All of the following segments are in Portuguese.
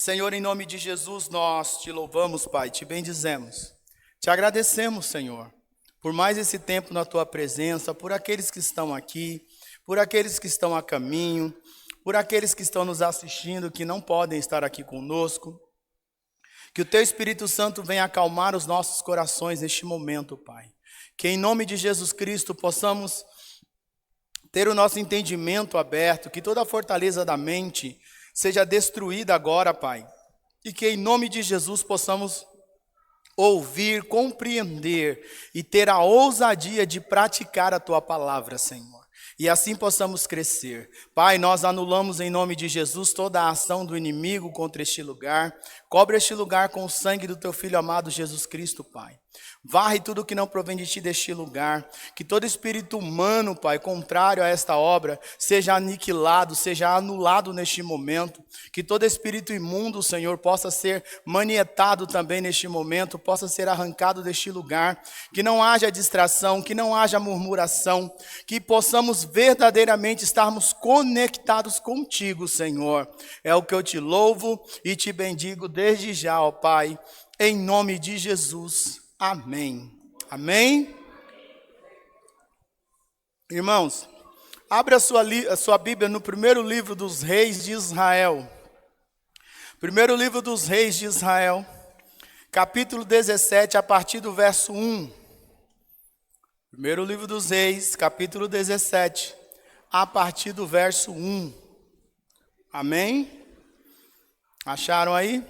Senhor, em nome de Jesus, nós te louvamos, Pai, te bendizemos. Te agradecemos, Senhor, por mais esse tempo na tua presença, por aqueles que estão aqui, por aqueles que estão a caminho, por aqueles que estão nos assistindo, que não podem estar aqui conosco. Que o teu Espírito Santo venha acalmar os nossos corações neste momento, Pai. Que em nome de Jesus Cristo possamos ter o nosso entendimento aberto, que toda a fortaleza da mente seja destruída agora, Pai. E que em nome de Jesus possamos ouvir, compreender e ter a ousadia de praticar a tua palavra, Senhor. E assim possamos crescer. Pai, nós anulamos em nome de Jesus toda a ação do inimigo contra este lugar. Cobre este lugar com o sangue do teu Filho amado Jesus Cristo, Pai. Varre tudo que não provém de ti deste lugar. Que todo espírito humano, Pai, contrário a esta obra, seja aniquilado, seja anulado neste momento. Que todo espírito imundo, Senhor, possa ser manietado também neste momento, possa ser arrancado deste lugar. Que não haja distração, que não haja murmuração, que possamos verdadeiramente estarmos conectados contigo, Senhor. É o que eu te louvo e te bendigo desde já, ó Pai, em nome de Jesus. Amém. Amém? Irmãos, abra a sua Bíblia no primeiro livro dos reis de Israel. Primeiro livro dos reis de Israel, capítulo 17, a partir do verso 1. Primeiro livro dos reis, capítulo 17, a partir do verso 1. Amém? Acharam aí?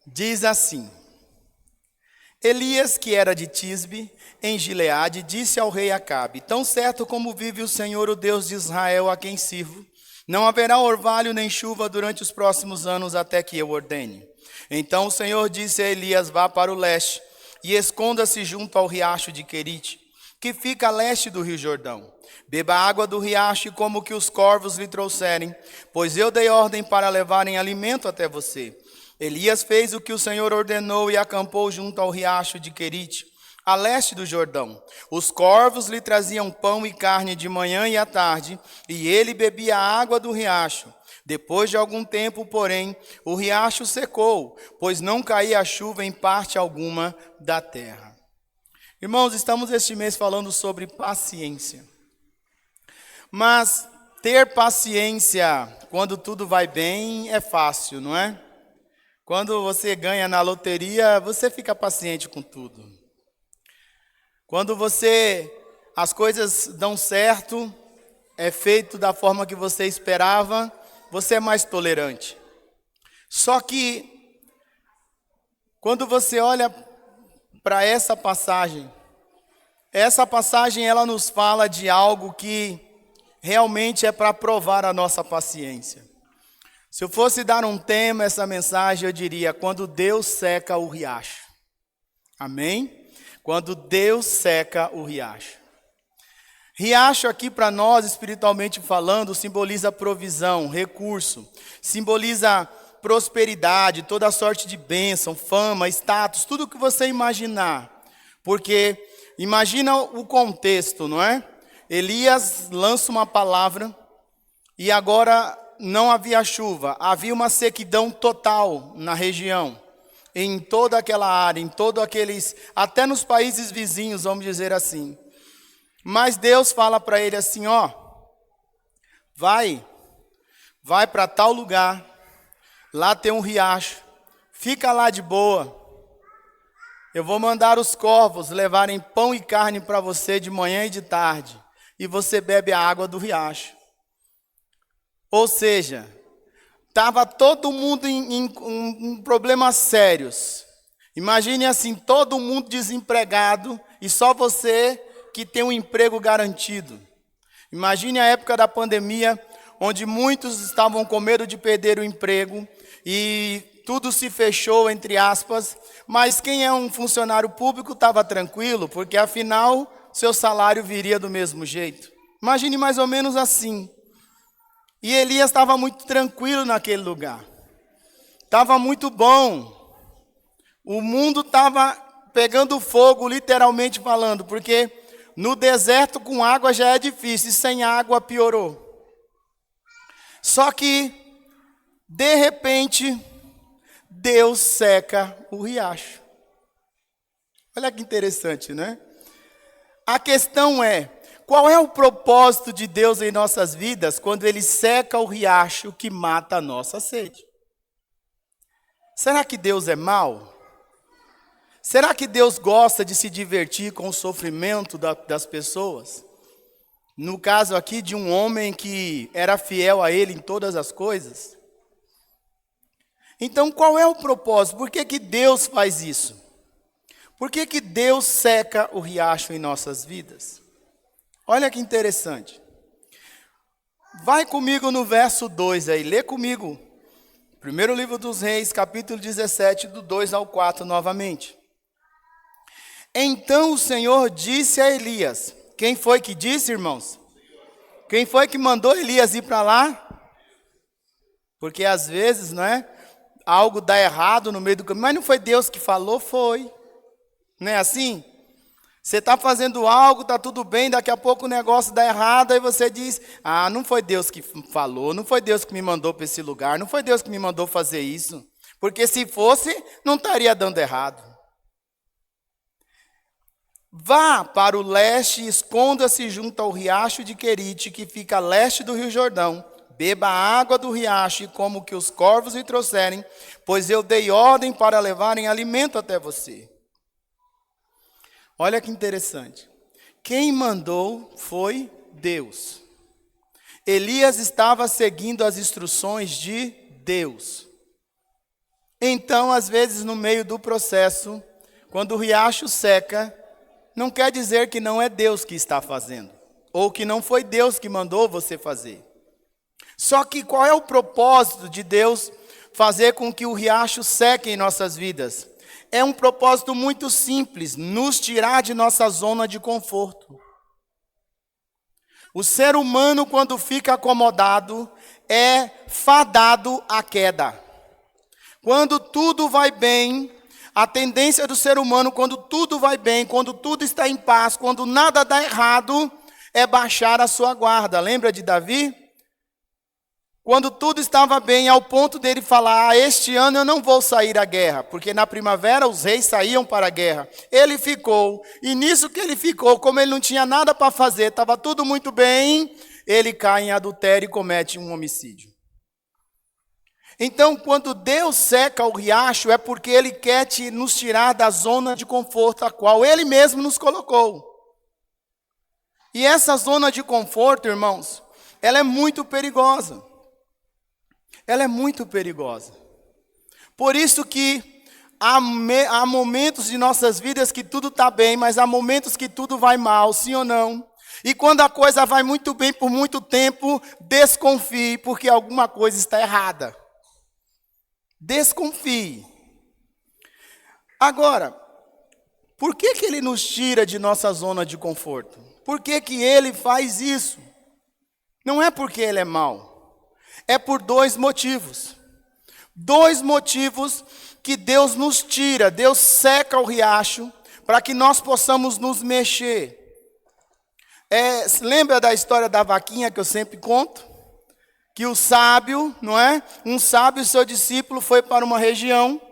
Diz assim: Elias, que era de Tisbe, em Gileade, disse ao rei Acabe: Tão certo como vive o Senhor, o Deus de Israel, a quem sirvo, não haverá orvalho nem chuva durante os próximos anos, até que eu ordene. Então o Senhor disse a Elias: Vá para o leste e esconda-se junto ao riacho de Querite, que fica a leste do rio Jordão. Beba água do riacho e como que os corvos lhe trouxerem, pois eu dei ordem para levarem alimento até você. Elias fez o que o Senhor ordenou e acampou junto ao riacho de Querite, a leste do Jordão. Os corvos lhe traziam pão e carne de manhã e à tarde, e ele bebia a água do riacho. Depois de algum tempo, porém, o riacho secou, pois não caía chuva em parte alguma da terra. Irmãos, estamos este mês falando sobre paciência. Mas ter paciência quando tudo vai bem é fácil, não é? Quando você ganha na loteria, você fica paciente com tudo. Quando as coisas dão certo, é feito da forma que você esperava, você é mais tolerante. Só que, quando você olha para essa passagem ela nos fala de algo que realmente é para provar a nossa paciência. Se eu fosse dar um tema a essa mensagem, eu diria: quando Deus seca o riacho. Amém? Quando Deus seca o riacho. Riacho aqui para nós, espiritualmente falando, simboliza provisão, recurso. Simboliza prosperidade, toda sorte de bênção, fama, status, tudo o que você imaginar. Porque imagina o contexto, não é? Elias lança uma palavra e agora não havia chuva, havia uma sequidão total na região, em toda aquela área, em todos aqueles, até nos países vizinhos, vamos dizer assim. Mas Deus fala para ele assim: ó, vai para tal lugar, lá tem um riacho, fica lá de boa. Eu vou mandar os corvos levarem pão e carne para você de manhã e de tarde, e você bebe a água do riacho. Ou seja, estava todo mundo em problemas sérios. Imagine assim, todo mundo desempregado e só você que tem um emprego garantido. Imagine a época da pandemia, onde muitos estavam com medo de perder o emprego e tudo se fechou, entre aspas, mas quem é um funcionário público estava tranquilo, porque afinal seu salário viria do mesmo jeito. Imagine mais ou menos assim. E Elias estava muito tranquilo naquele lugar. Estava muito bom. O mundo estava pegando fogo, literalmente falando, porque no deserto com água já é difícil, e sem água piorou. Só que De repente, Deus seca o riacho. Olha que interessante, né? A questão é, qual é o propósito de Deus em nossas vidas quando Ele seca o riacho que mata a nossa sede? Será que Deus é mau? Será que Deus gosta de se divertir com o sofrimento das pessoas? No caso aqui de um homem que era fiel a Ele em todas as coisas. Então, qual é o propósito? Por que Deus faz isso? Por que Deus seca o riacho em nossas vidas? Olha que interessante. Vai comigo no verso 2 aí, lê comigo. Primeiro livro dos Reis, capítulo 17, do 2 ao 4 novamente. Então o Senhor disse a Elias. Quem foi que disse, irmãos? Quem foi que mandou Elias ir para lá? Porque às vezes, não é? Algo dá errado no meio do caminho, mas não foi Deus que falou, foi. Não é assim? Você está fazendo algo, está tudo bem, daqui a pouco o negócio dá errado, aí você diz, não foi Deus que falou, não foi Deus que me mandou para esse lugar, não foi Deus que me mandou fazer isso. Porque se fosse, não estaria dando errado. Vá para o leste e esconda-se junto ao riacho de Querite, que fica a leste do rio Jordão. Beba a água do riacho e coma o que os corvos lhe trouxerem, pois eu dei ordem para levarem alimento até você. Olha que interessante. Quem mandou foi Deus. Elias estava seguindo as instruções de Deus. Então, às vezes, no meio do processo, quando o riacho seca, não quer dizer que não é Deus que está fazendo, ou que não foi Deus que mandou você fazer. Só que qual é o propósito de Deus fazer com que o riacho seque em nossas vidas? É um propósito muito simples, nos tirar de nossa zona de conforto. O ser humano, quando fica acomodado, é fadado à queda. Quando tudo vai bem, a tendência do ser humano, quando tudo vai bem, quando tudo está em paz, quando nada dá errado, é baixar a sua guarda. Lembra de Davi? Quando tudo estava bem, ao ponto dele falar, este ano eu não vou sair à guerra, porque na primavera os reis saíam para a guerra. Ele ficou, e nisso que ele ficou, como ele não tinha nada para fazer, estava tudo muito bem, ele cai em adultério e comete um homicídio. Então, quando Deus seca o riacho, é porque Ele quer nos tirar da zona de conforto a qual Ele mesmo nos colocou. E essa zona de conforto, irmãos, ela é muito perigosa. Ela é muito perigosa. Por isso que há momentos de nossas vidas que tudo está bem, mas há momentos que tudo vai mal, sim ou não? E quando a coisa vai muito bem por muito tempo, desconfie, porque alguma coisa está errada. Desconfie. Agora, por que Ele nos tira de nossa zona de conforto? Por que Ele faz isso? Não é porque Ele é mau. É por dois motivos. Dois motivos que Deus nos tira. Deus seca o riacho para que nós possamos nos mexer. Lembra da história da vaquinha que eu sempre conto? Que o sábio, não é? Um sábio, seu discípulo, foi para uma região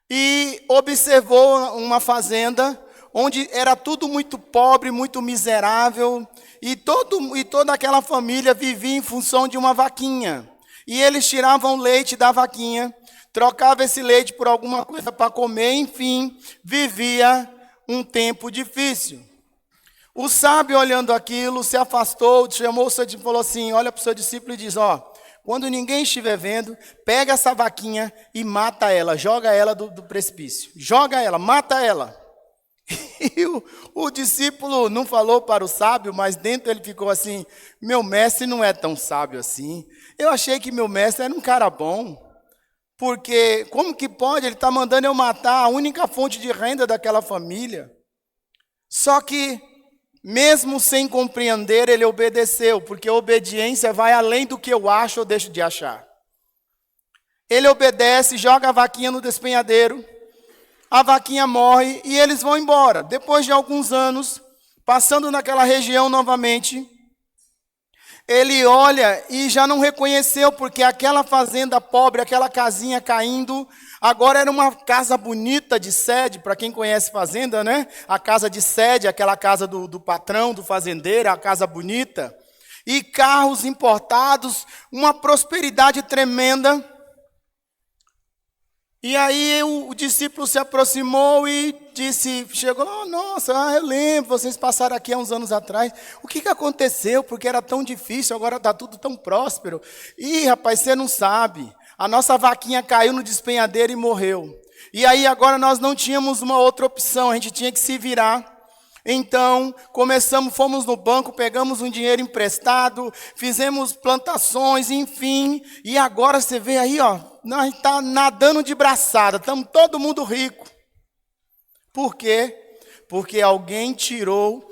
e observou uma fazenda onde era tudo muito pobre, muito miserável, e toda aquela família vivia em função de uma vaquinha. E eles tiravam leite da vaquinha, trocavam esse leite por alguma coisa para comer, enfim, vivia um tempo difícil. O sábio, olhando aquilo, se afastou, chamou o seu discípulo e falou assim, olha para o seu discípulo e diz, quando ninguém estiver vendo, pega essa vaquinha e mata ela, joga ela do precipício. Joga ela, mata ela. E o discípulo não falou para o sábio, mas dentro ele ficou assim, meu mestre não é tão sábio assim. Eu achei que meu mestre era um cara bom, porque como que pode? Ele está mandando eu matar a única fonte de renda daquela família. Só que, mesmo sem compreender, ele obedeceu, porque a obediência vai além do que eu acho ou deixo de achar. Ele obedece, joga a vaquinha no despenhadeiro, a vaquinha morre e eles vão embora. Depois de alguns anos, passando naquela região novamente, ele olha e já não reconheceu, porque aquela fazenda pobre, aquela casinha caindo, agora era uma casa bonita de sede, para quem conhece fazenda, né? A casa de sede, aquela casa do patrão, do fazendeiro, a casa bonita. E carros importados, uma prosperidade tremenda. E aí o discípulo se aproximou e disse, chegou, oh, nossa, eu lembro, vocês passaram aqui há uns anos atrás. O que aconteceu? Porque era tão difícil, agora está tudo tão próspero. Ih, rapaz, você não sabe. A nossa vaquinha caiu no despenhadeiro e morreu. E aí agora nós não tínhamos uma outra opção, a gente tinha que se virar. Então, fomos no banco, pegamos um dinheiro emprestado, fizemos plantações, enfim. E agora você vê aí, ó, nós estamos nadando de braçada, estamos todo mundo rico. Por quê? Porque alguém tirou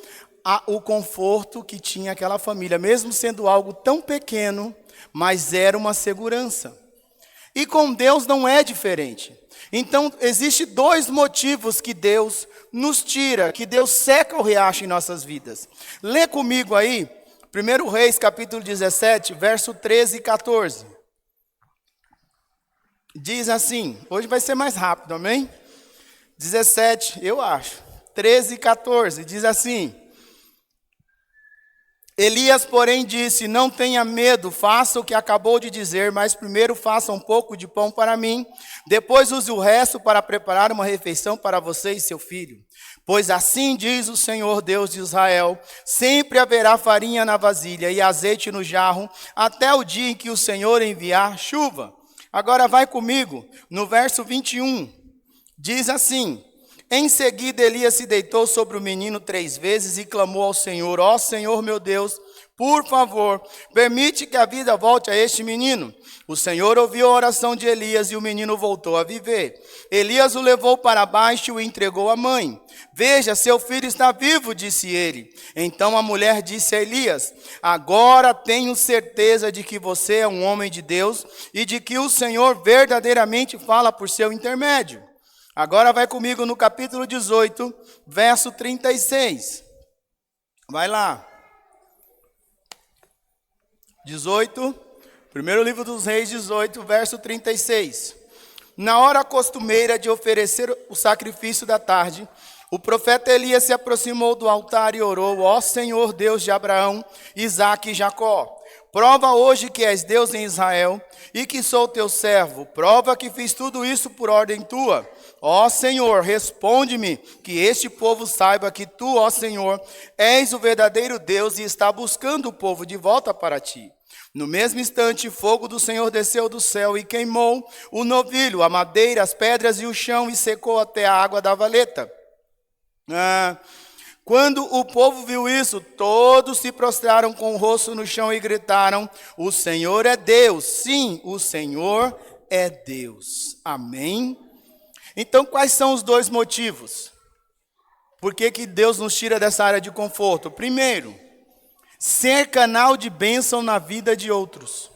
o conforto que tinha aquela família, mesmo sendo algo tão pequeno, mas era uma segurança. E com Deus não é diferente. Então, existem dois motivos que Deus nos tira, que Deus seca o riacho em nossas vidas. Lê comigo aí, 1 Reis, capítulo 17, verso 13 e 14. Diz assim, hoje vai ser mais rápido, amém? 17, eu acho, 13 e 14, diz assim: Elias, porém, disse, não tenha medo, faça o que acabou de dizer, mas primeiro faça um pouco de pão para mim, depois use o resto para preparar uma refeição para você e seu filho. Pois assim diz o Senhor Deus de Israel, sempre haverá farinha na vasilha e azeite no jarro, até o dia em que o Senhor enviar chuva. Agora vai comigo, no verso 21, diz assim: Em seguida Elias se deitou sobre o menino 3 vezes e clamou ao Senhor, ó Senhor meu Deus, por favor, permite que a vida volte a este menino. O Senhor ouviu a oração de Elias e o menino voltou a viver. Elias o levou para baixo e o entregou à mãe. Veja, seu filho está vivo, disse ele. Então a mulher disse a Elias, agora tenho certeza de que você é um homem de Deus e de que o Senhor verdadeiramente fala por seu intermédio. Agora vai comigo no capítulo 18, verso 36. Vai lá. 18, primeiro livro dos Reis, 18, verso 36. Na hora costumeira de oferecer o sacrifício da tarde, o profeta Elias se aproximou do altar e orou, ó Senhor Deus de Abraão, Isaque e Jacó. Prova hoje que és Deus em Israel e que sou teu servo. Prova que fiz tudo isso por ordem tua. Ó Senhor, responde-me, que este povo saiba que tu, ó Senhor, és o verdadeiro Deus e está buscando o povo de volta para ti. No mesmo instante, fogo do Senhor desceu do céu e queimou o novilho, a madeira, as pedras e o chão e secou até a água da valeta. Quando o povo viu isso, todos se prostraram com o rosto no chão e gritaram, o Senhor é Deus. Sim, o Senhor é Deus. Amém? Então, quais são os dois motivos? Por que Deus nos tira dessa área de conforto? Primeiro, ser canal de bênção na vida de outros.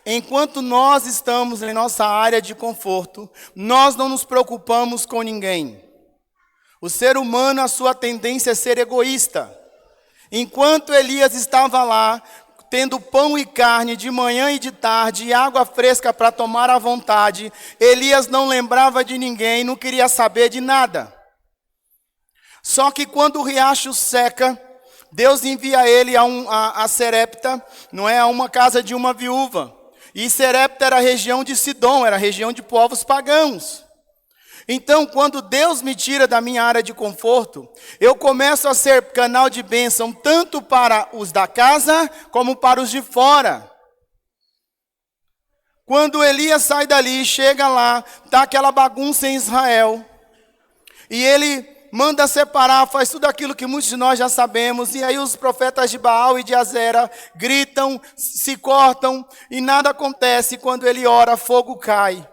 Enquanto nós estamos em nossa área de conforto, nós não nos preocupamos com ninguém. O ser humano, a sua tendência é ser egoísta. Enquanto Elias estava lá, tendo pão e carne de manhã e de tarde, e água fresca para tomar à vontade, Elias não lembrava de ninguém, não queria saber de nada. Só que quando o riacho seca, Deus envia ele a Serepta, não é, a uma casa de uma viúva. E Serepta era a região de Sidom, era a região de povos pagãos. Então, quando Deus me tira da minha área de conforto, eu começo a ser canal de bênção tanto para os da casa, como para os de fora. Quando Elias sai dali, chega lá, está aquela bagunça em Israel, e ele manda separar, faz tudo aquilo que muitos de nós já sabemos, e aí os profetas de Baal e de Azera gritam, se cortam, e nada acontece. Quando ele ora, fogo cai.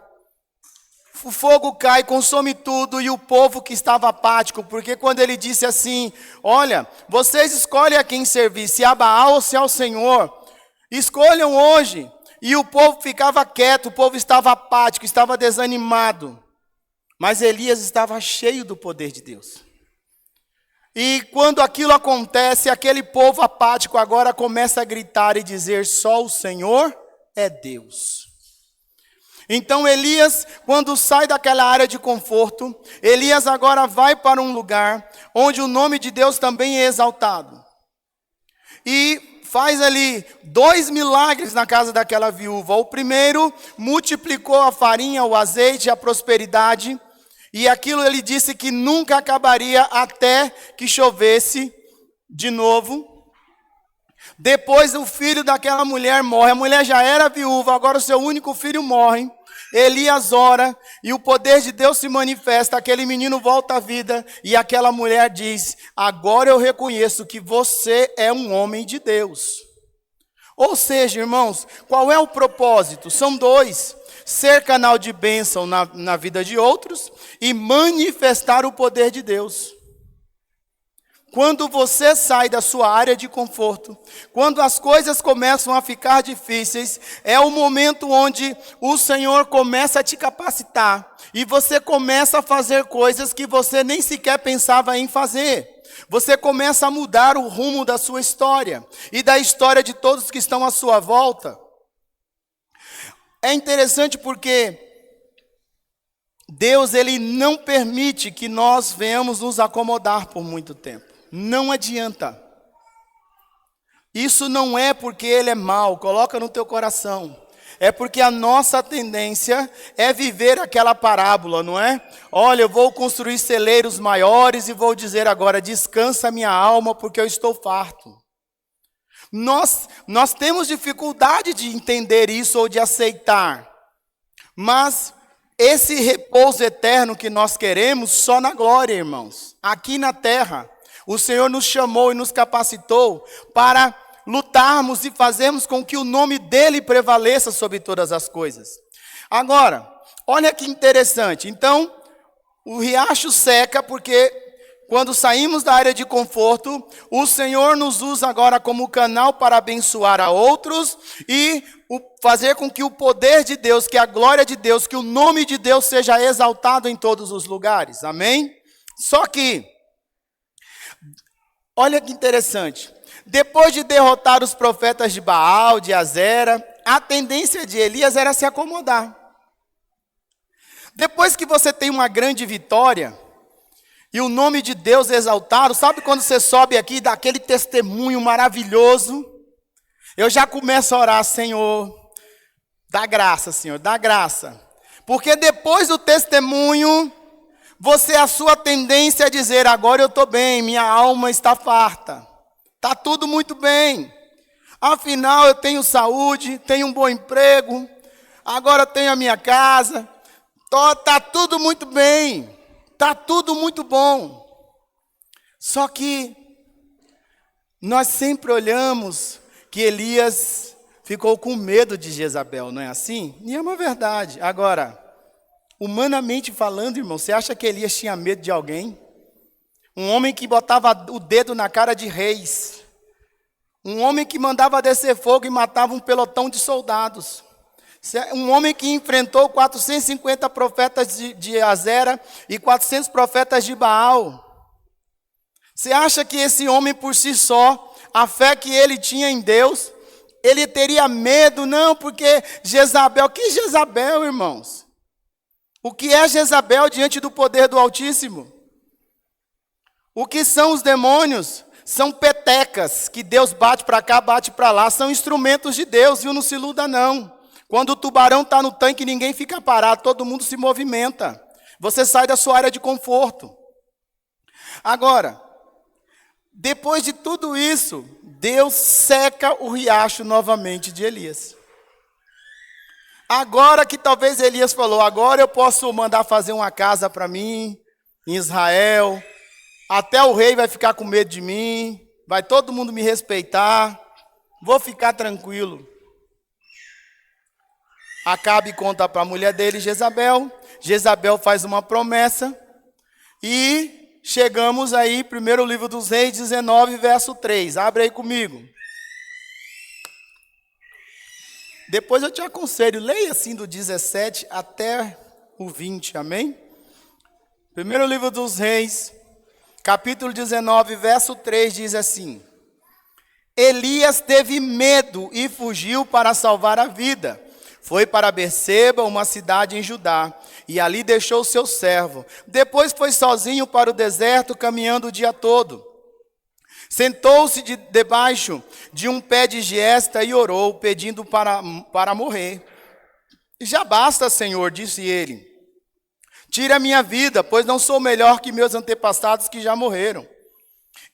O fogo cai, consome tudo, e o povo que estava apático, porque quando ele disse assim, olha, vocês escolhem a quem servir, se a Baal ou se ao Senhor, escolham hoje. E o povo ficava quieto, o povo estava apático, estava desanimado. Mas Elias estava cheio do poder de Deus. E quando aquilo acontece, aquele povo apático agora começa a gritar e dizer: só o Senhor é Deus. Então Elias, quando sai daquela área de conforto, Elias agora vai para um lugar onde o nome de Deus também é exaltado. E faz ali 2 milagres na casa daquela viúva. O primeiro, multiplicou a farinha, o azeite, a prosperidade. E aquilo ele disse que nunca acabaria até que chovesse de novo. Depois o filho daquela mulher morre. A mulher já era viúva, agora o seu único filho morre. Elias ora e o poder de Deus se manifesta. Aquele menino volta à vida e aquela mulher diz: agora eu reconheço que você é um homem de Deus. Ou seja, irmãos, qual é o propósito? São 2. Ser canal de bênção na vida de outros e manifestar o poder de Deus. Quando você sai da sua área de conforto, quando as coisas começam a ficar difíceis, é o momento onde o Senhor começa a te capacitar e você começa a fazer coisas que você nem sequer pensava em fazer. Você começa a mudar o rumo da sua história e da história de todos que estão à sua volta. É interessante porque Deus ele não permite que nós venhamos nos acomodar por muito tempo. Não adianta. Isso não é porque ele é mau, coloca no teu coração. É porque a nossa tendência é viver aquela parábola, não é? Olha, eu vou construir celeiros maiores e vou dizer agora: descansa minha alma porque eu estou farto. Nós temos dificuldade de entender isso ou de aceitar. Mas esse repouso eterno que nós queremos só na glória, irmãos. Aqui na terra, o Senhor nos chamou e nos capacitou para lutarmos e fazermos com que o nome dele prevaleça sobre todas as coisas. Agora, olha que interessante. Então, o riacho seca porque quando saímos da área de conforto, o Senhor nos usa agora como canal para abençoar a outros e fazer com que o poder de Deus, que a glória de Deus, que o nome de Deus seja exaltado em todos os lugares. Amém? Só que, olha que interessante. Depois de derrotar os profetas de Baal, de Azera, a tendência de Elias era se acomodar. Depois que você tem uma grande vitória e o nome de Deus exaltado, sabe quando você sobe aqui e dá aquele testemunho maravilhoso? Eu já começo a orar: Senhor, dá graça, Senhor, dá graça. Porque depois do testemunho, a sua tendência é dizer: agora eu estou bem, minha alma está farta. Está tudo muito bem. Afinal, eu tenho saúde, tenho um bom emprego, agora eu tenho a minha casa. Está tudo muito bem. Está tudo muito bom. Só que nós sempre olhamos que Elias ficou com medo de Jezabel, não é assim? E é uma verdade. Agora, humanamente falando, irmão, você acha que Elias tinha medo de alguém? Um homem que botava o dedo na cara de reis. Um homem que mandava descer fogo e matava um pelotão de soldados. Um homem que enfrentou 450 profetas de Azera e 400 profetas de Baal. Você acha que esse homem por si só, a fé que ele tinha em Deus, ele teria medo? Não, porque Jezabel, que Jezabel, irmãos? O que é Jezabel diante do poder do Altíssimo? O que são os demônios? São petecas que Deus bate para cá, bate para lá. São instrumentos de Deus, viu? Não se iluda não. Quando o tubarão está no tanque, ninguém fica parado, todo mundo se movimenta. Você sai da sua área de conforto. Agora, depois de tudo isso, Deus seca o riacho novamente de Elias. Agora que talvez Elias falou: agora eu posso mandar fazer uma casa para mim, em Israel. Até o rei vai ficar com medo de mim, vai todo mundo me respeitar, vou ficar tranquilo. Acabe conta para a mulher dele, Jezabel. Jezabel faz uma promessa e chegamos aí, primeiro livro dos Reis, 19, verso 3. Abre aí comigo. Depois eu te aconselho, leia assim do 17 até o 20, amém? Primeiro livro dos Reis, capítulo 19, verso 3 diz assim: Elias teve medo e fugiu para salvar a vida. Foi para Berseba, uma cidade em Judá, e ali deixou seu servo. Depois foi sozinho para o deserto, caminhando o dia todo. Sentou-se debaixo de um pé de giesta e orou, pedindo para morrer. Já basta, Senhor, disse ele. Tira a minha vida, pois não sou melhor que meus antepassados que já morreram.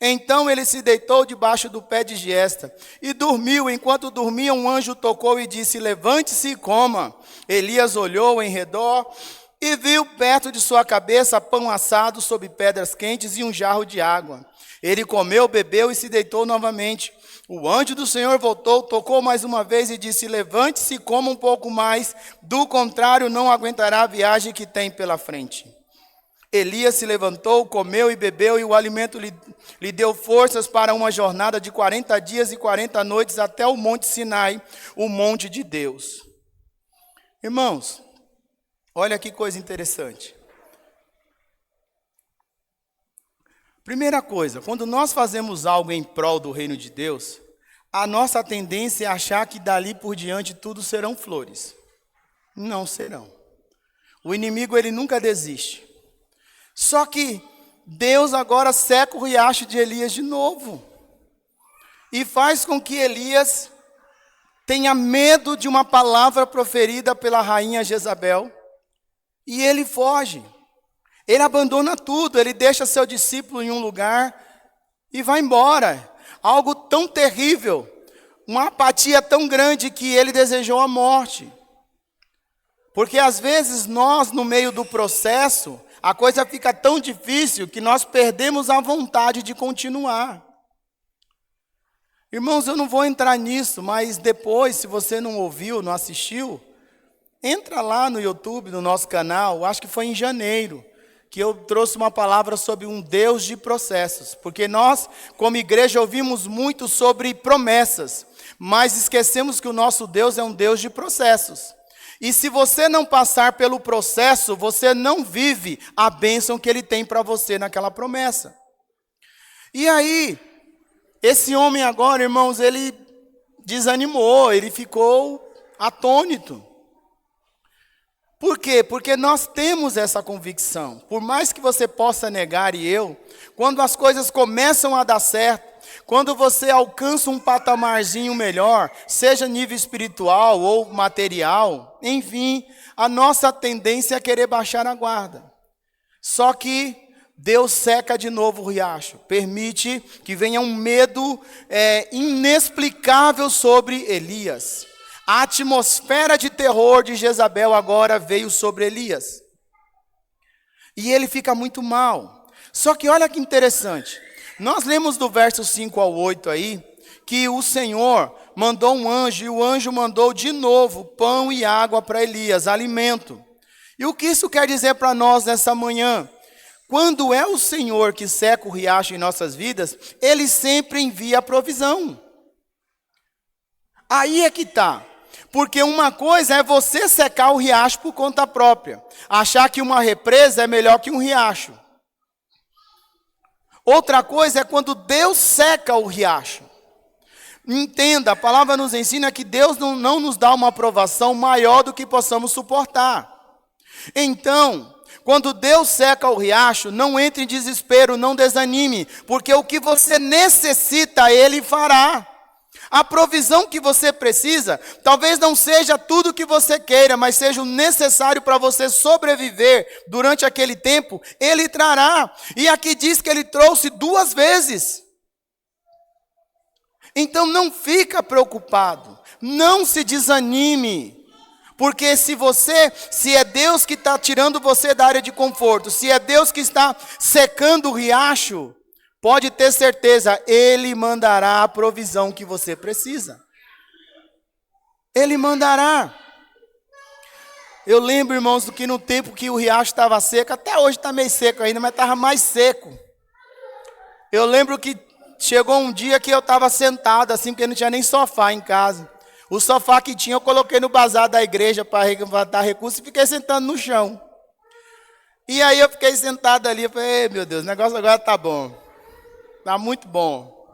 Então ele se deitou debaixo do pé de giesta e dormiu. Enquanto dormia, um anjo tocou e disse: levante-se e coma. Elias olhou em redor e viu perto de sua cabeça pão assado sobre pedras quentes e um jarro de água. Ele comeu, bebeu e se deitou novamente. O anjo do Senhor voltou, tocou mais uma vez e disse: levante-se e coma um pouco mais, do contrário não aguentará a viagem que tem pela frente. Elias se levantou, comeu e bebeu, e o alimento lhe deu forças para uma jornada de 40 dias e 40 noites até o monte Sinai, o monte de Deus. Irmãos, olha que coisa interessante. Primeira coisa, quando nós fazemos algo em prol do reino de Deus, a nossa tendência é achar que dali por diante tudo serão flores. Não serão. O inimigo, ele nunca desiste. Só que Deus agora seca o riacho de Elias de novo. E faz com que Elias tenha medo de uma palavra proferida pela rainha Jezabel. E ele foge. Ele abandona tudo, ele deixa seu discípulo em um lugar e vai embora. Algo tão terrível, uma apatia tão grande que ele desejou a morte. Porque às vezes nós, no meio do processo, a coisa fica tão difícil que nós perdemos a vontade de continuar. Irmãos, eu não vou entrar nisso, mas depois, se você não ouviu, não assistiu, entra lá no YouTube, no nosso canal, acho que foi em janeiro, que eu trouxe uma palavra sobre um Deus de processos. Porque nós, como igreja, ouvimos muito sobre promessas, mas esquecemos que o nosso Deus é um Deus de processos. E se você não passar pelo processo, você não vive a bênção que Ele tem para você naquela promessa. E aí, esse homem agora, irmãos, ele desanimou, ele ficou atônito. Por quê? Porque nós temos essa convicção. Por mais que você possa negar, e eu, quando as coisas começam a dar certo, quando você alcança um patamarzinho melhor, seja nível espiritual ou material, enfim, a nossa tendência é querer baixar a guarda. Só que Deus seca de novo o riacho, permite que venha um medo inexplicável sobre Elias. A atmosfera de terror de Jezabel agora veio sobre Elias. E ele fica muito mal. Só que olha que interessante. Nós lemos do verso 5 ao 8 aí, que o Senhor mandou um anjo, e o anjo mandou de novo pão e água para Elias, alimento. E o que isso quer dizer para nós nessa manhã? Quando é o Senhor que seca o riacho em nossas vidas, Ele sempre envia a provisão. Aí é que está. Porque uma coisa é você secar o riacho por conta própria. Achar que uma represa é melhor que um riacho. Outra coisa é quando Deus seca o riacho. Entenda, a palavra nos ensina que Deus não nos dá uma aprovação maior do que possamos suportar. Então, quando Deus seca o riacho, não entre em desespero, não desanime, porque o que você necessita, Ele fará. A provisão que você precisa, talvez não seja tudo o que você queira, mas seja o necessário para você sobreviver durante aquele tempo, Ele trará. E aqui diz que Ele trouxe 2 vezes. Então não fica preocupado, não se desanime. Porque se é Deus que está tirando você da área de conforto, se é Deus que está secando o riacho, pode ter certeza, Ele mandará a provisão que você precisa. Ele mandará. Eu lembro, irmãos, do que no tempo que o riacho estava seco, até hoje está meio seco ainda, mas estava mais seco. Eu lembro que chegou um dia que eu estava sentado assim, porque não tinha nem sofá em casa. O sofá que tinha eu coloquei no bazar da igreja para arrecadar recursos e fiquei sentando no chão. E aí eu fiquei sentado ali, eu falei, ei, meu Deus, o negócio agora tá bom. Tá muito bom.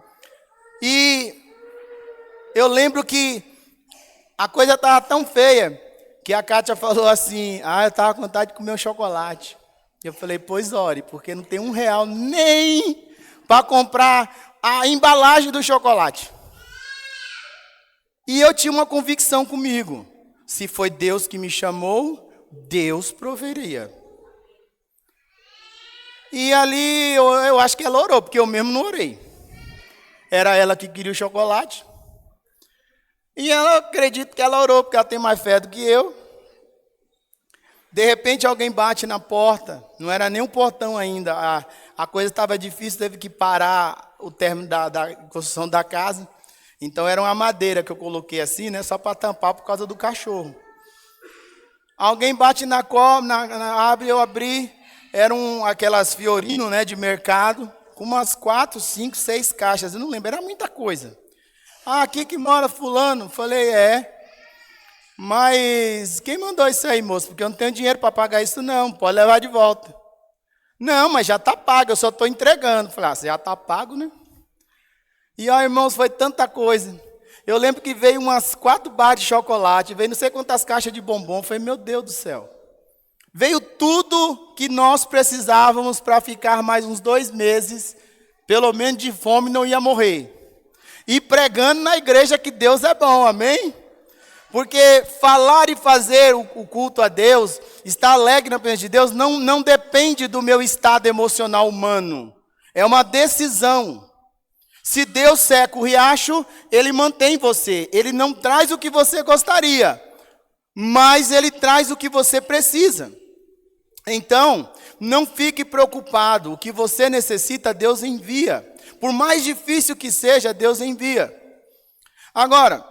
E eu lembro que a coisa estava tão feia que a Kátia falou assim, eu estava com vontade de comer um chocolate. Eu falei, pois ore, porque não tem R$1 nem para comprar a embalagem do chocolate. E eu tinha uma convicção comigo. Se foi Deus que me chamou, Deus proveria. E ali eu acho que ela orou, porque eu mesmo não orei. Era ela que queria o chocolate. E ela, acredito que ela orou, porque ela tem mais fé do que eu. De repente alguém bate na porta, não era nem um portão ainda, a coisa estava difícil, teve que parar o término da construção da casa. Então era uma madeira que eu coloquei assim, né, só para tampar por causa do cachorro. Alguém bate abre, eu abri, eram aquelas Fiorino, né, de mercado, com umas 4, 5, 6 caixas, eu não lembro, era muita coisa. Aqui que mora fulano, falei, mas quem mandou isso aí, moço? Porque eu não tenho dinheiro para pagar isso não, pode levar de volta. Não, mas já está pago, eu só estou entregando. Falei, você já está pago, né? E, irmãos, foi tanta coisa. Eu lembro que veio umas 4 barras de chocolate, veio não sei quantas caixas de bombom. Falei, meu Deus do céu. Veio tudo que nós precisávamos para ficar mais uns 2 meses, pelo menos de fome, não ia morrer. E pregando na igreja que Deus é bom, amém? Porque falar e fazer o culto a Deus, estar alegre na presença de Deus, não depende do meu estado emocional humano. É uma decisão. Se Deus seca o riacho, Ele mantém você. Ele não traz o que você gostaria, mas Ele traz o que você precisa. Então, não fique preocupado. O que você necessita, Deus envia. Por mais difícil que seja, Deus envia. Agora,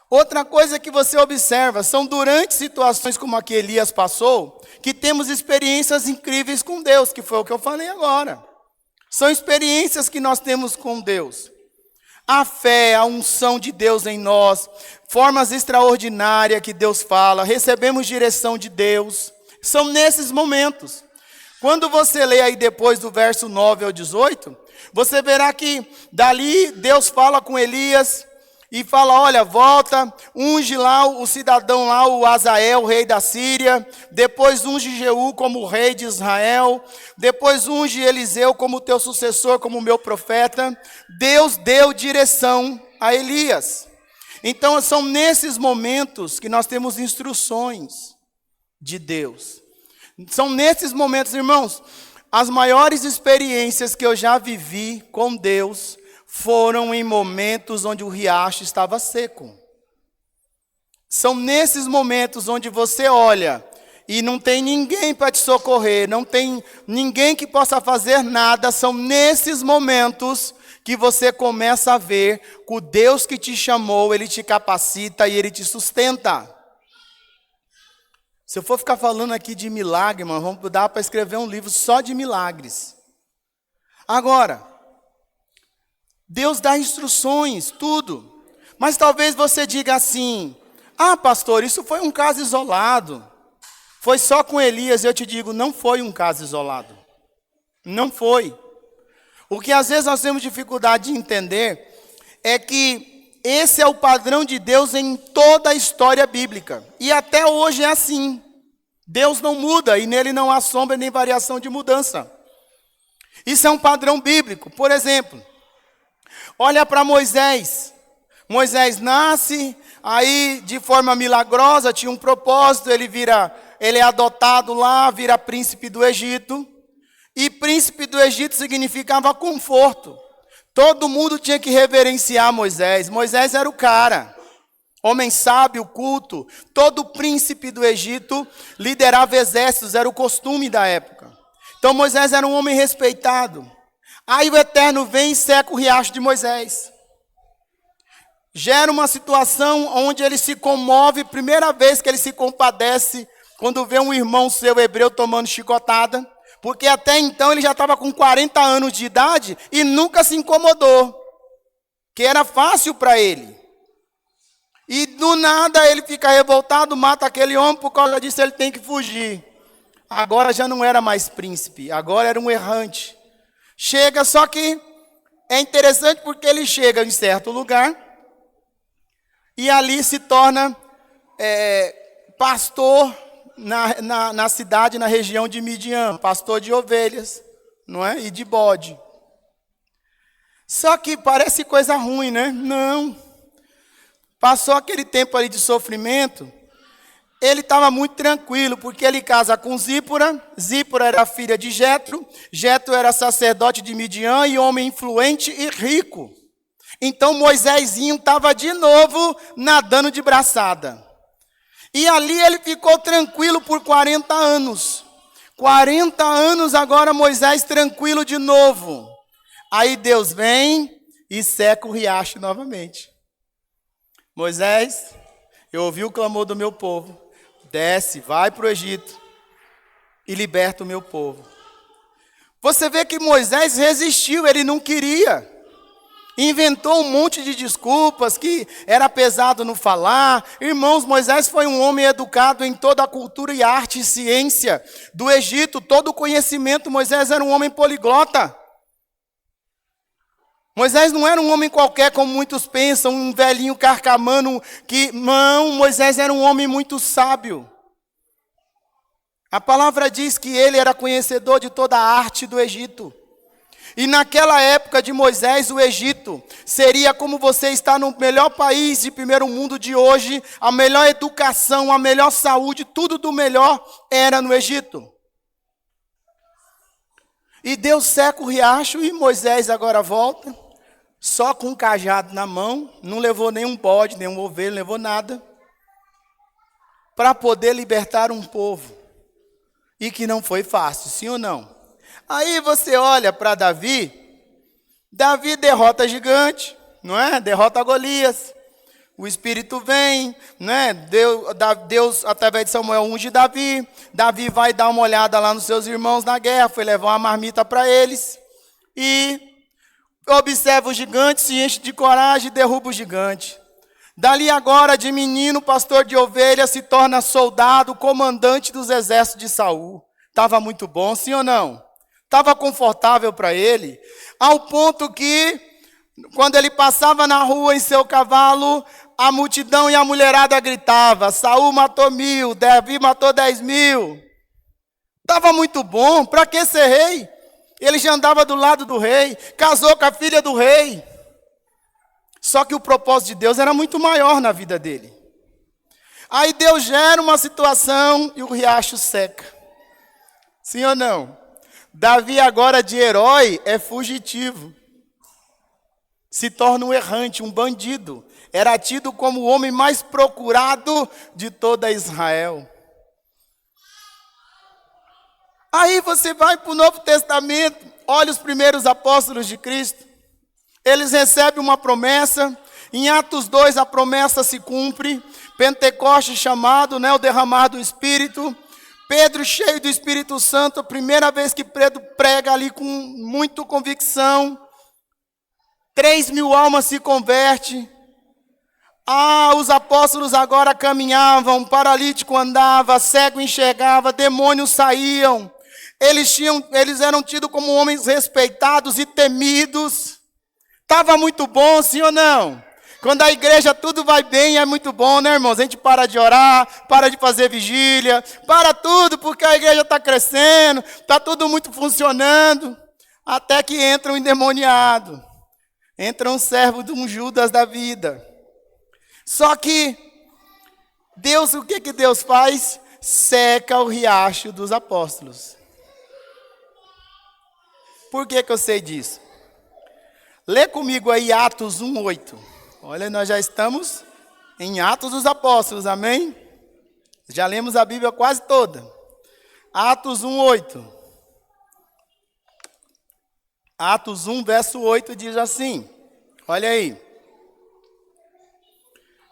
outra coisa que você observa, são durante situações como a que Elias passou, que temos experiências incríveis com Deus, que foi o que eu falei agora. São experiências que nós temos com Deus. A fé, a unção de Deus em nós, formas extraordinárias que Deus fala, recebemos direção de Deus. São nesses momentos. Quando você lê aí depois do verso 9 ao 18, você verá que dali Deus fala com Elias e fala, olha, volta, unge lá o cidadão lá, o Azael, o rei da Síria, depois unge Jeú como rei de Israel, depois unge Eliseu como teu sucessor, como meu profeta. Deus deu direção a Elias. Então são nesses momentos que nós temos instruções de Deus. São nesses momentos, irmãos, as maiores experiências que eu já vivi com Deus foram em momentos onde o riacho estava seco. São nesses momentos onde você olha e não tem ninguém para te socorrer, não tem ninguém que possa fazer nada. São nesses momentos que você começa a ver que o Deus que te chamou, Ele te capacita e Ele te sustenta. Se eu for ficar falando aqui de milagre, irmão, vamos dar para escrever um livro só de milagres. Agora, Deus dá instruções, tudo. Mas talvez você diga assim, pastor, isso foi um caso isolado. Foi só com Elias. Eu te digo, não foi um caso isolado. Não foi. O que às vezes nós temos dificuldade de entender é que esse é o padrão de Deus em toda a história bíblica. E até hoje é assim. Deus não muda e nele não há sombra nem variação de mudança. Isso é um padrão bíblico. Por exemplo, olha para Moisés. Moisés nasce, aí de forma milagrosa, tinha um propósito, ele é adotado lá, vira príncipe do Egito. E príncipe do Egito significava conforto. Todo mundo tinha que reverenciar Moisés. Moisés era o cara. Homem sábio, culto. Todo príncipe do Egito liderava exércitos, era o costume da época. Então Moisés era um homem respeitado. Aí o Eterno vem e seca o riacho de Moisés. Gera uma situação onde ele se comove, primeira vez que ele se compadece, quando vê um irmão seu hebreu tomando chicotada, porque até então ele já estava com 40 anos de idade e nunca se incomodou, que era fácil para ele. E do nada ele fica revoltado, mata aquele homem, por causa disso ele tem que fugir. agora já não era mais príncipe, agora era um errante. Chega, só que é interessante porque ele chega em certo lugar e ali se torna pastor na cidade, na região de Midian, pastor de ovelhas, não é? E de bode. Só que parece coisa ruim, né? Não. Passou aquele tempo ali de sofrimento, ele estava muito tranquilo, porque ele casa com Zípora. Zípora era filha de Jetro. Jetro era sacerdote de Midian e homem influente e rico. Então Moisésinho estava de novo nadando de braçada. E ali ele ficou tranquilo por 40 anos. 40 anos agora Moisés tranquilo de novo. Aí Deus vem e seca o riacho novamente. Moisés, eu ouvi o clamor do meu povo. Desce, vai para o Egito e liberta o meu povo. Você vê que Moisés resistiu, ele não queria. Inventou um monte de desculpas, que era pesado no falar. Irmãos, Moisés foi um homem educado em toda a cultura e arte e ciência do Egito. Todo o conhecimento, Moisés era um homem poliglota. Moisés não era um homem qualquer, como muitos pensam, um velhinho carcamano. Não, Moisés era um homem muito sábio. A palavra diz que ele era conhecedor de toda a arte do Egito. E naquela época de Moisés, o Egito seria como você está no melhor país de primeiro mundo de hoje, a melhor educação, a melhor saúde, tudo do melhor era no Egito. E Deus seca o riacho e Moisés agora volta, só com um cajado na mão, não levou nenhum bode, nenhum ovelha, não levou nada, para poder libertar um povo. E que não foi fácil, sim ou não? Aí você olha para Davi, Davi derrota gigante, não é? Derrota Golias. O Espírito vem, né? Deus, através de Samuel, unge Davi. Davi vai dar uma olhada lá nos seus irmãos na guerra, foi levar uma marmita para eles. E observa o gigante, se enche de coragem e derruba o gigante. Dali agora, de menino, pastor de ovelhas, se torna soldado, comandante dos exércitos de Saul. Estava muito bom, sim ou não? Estava confortável para ele, ao ponto que, quando ele passava na rua em seu cavalo, a multidão e a mulherada gritava: Saul matou 1000, Davi matou 10.000. Estava muito bom, para que ser rei? Ele já andava do lado do rei, casou com a filha do rei. Só que o propósito de Deus era muito maior na vida dele. Aí Deus gera uma situação e o riacho seca. Sim ou não? Davi agora de herói é fugitivo. Se torna um errante, um bandido. Era tido como o homem mais procurado de toda Israel. Aí você vai para o Novo Testamento, olha os primeiros apóstolos de Cristo. Eles recebem uma promessa. Em Atos 2 a promessa se cumpre. Pentecoste chamado, o derramar do Espírito. Pedro cheio do Espírito Santo, a primeira vez que Pedro prega ali com muita convicção. 3.000 almas se convertem. Os apóstolos agora caminhavam, paralítico andava, cego enxergava, demônios saíam. Eles eram tidos como homens respeitados e temidos. Estava muito bom, sim ou não? Quando a igreja tudo vai bem, é muito bom, né, irmãos? A gente para de orar, para de fazer vigília, para tudo, porque a igreja está crescendo, está tudo muito funcionando. Até que entra um endemoniado, entra um servo de um Judas da vida. Só que Deus, o que Deus faz? Seca o riacho dos apóstolos. Por que eu sei disso? Lê comigo aí Atos 1:8. Olha, nós já estamos em Atos dos Apóstolos, amém? Já lemos a Bíblia quase toda. Atos 1:8. Atos 1, verso 8 diz assim, olha aí.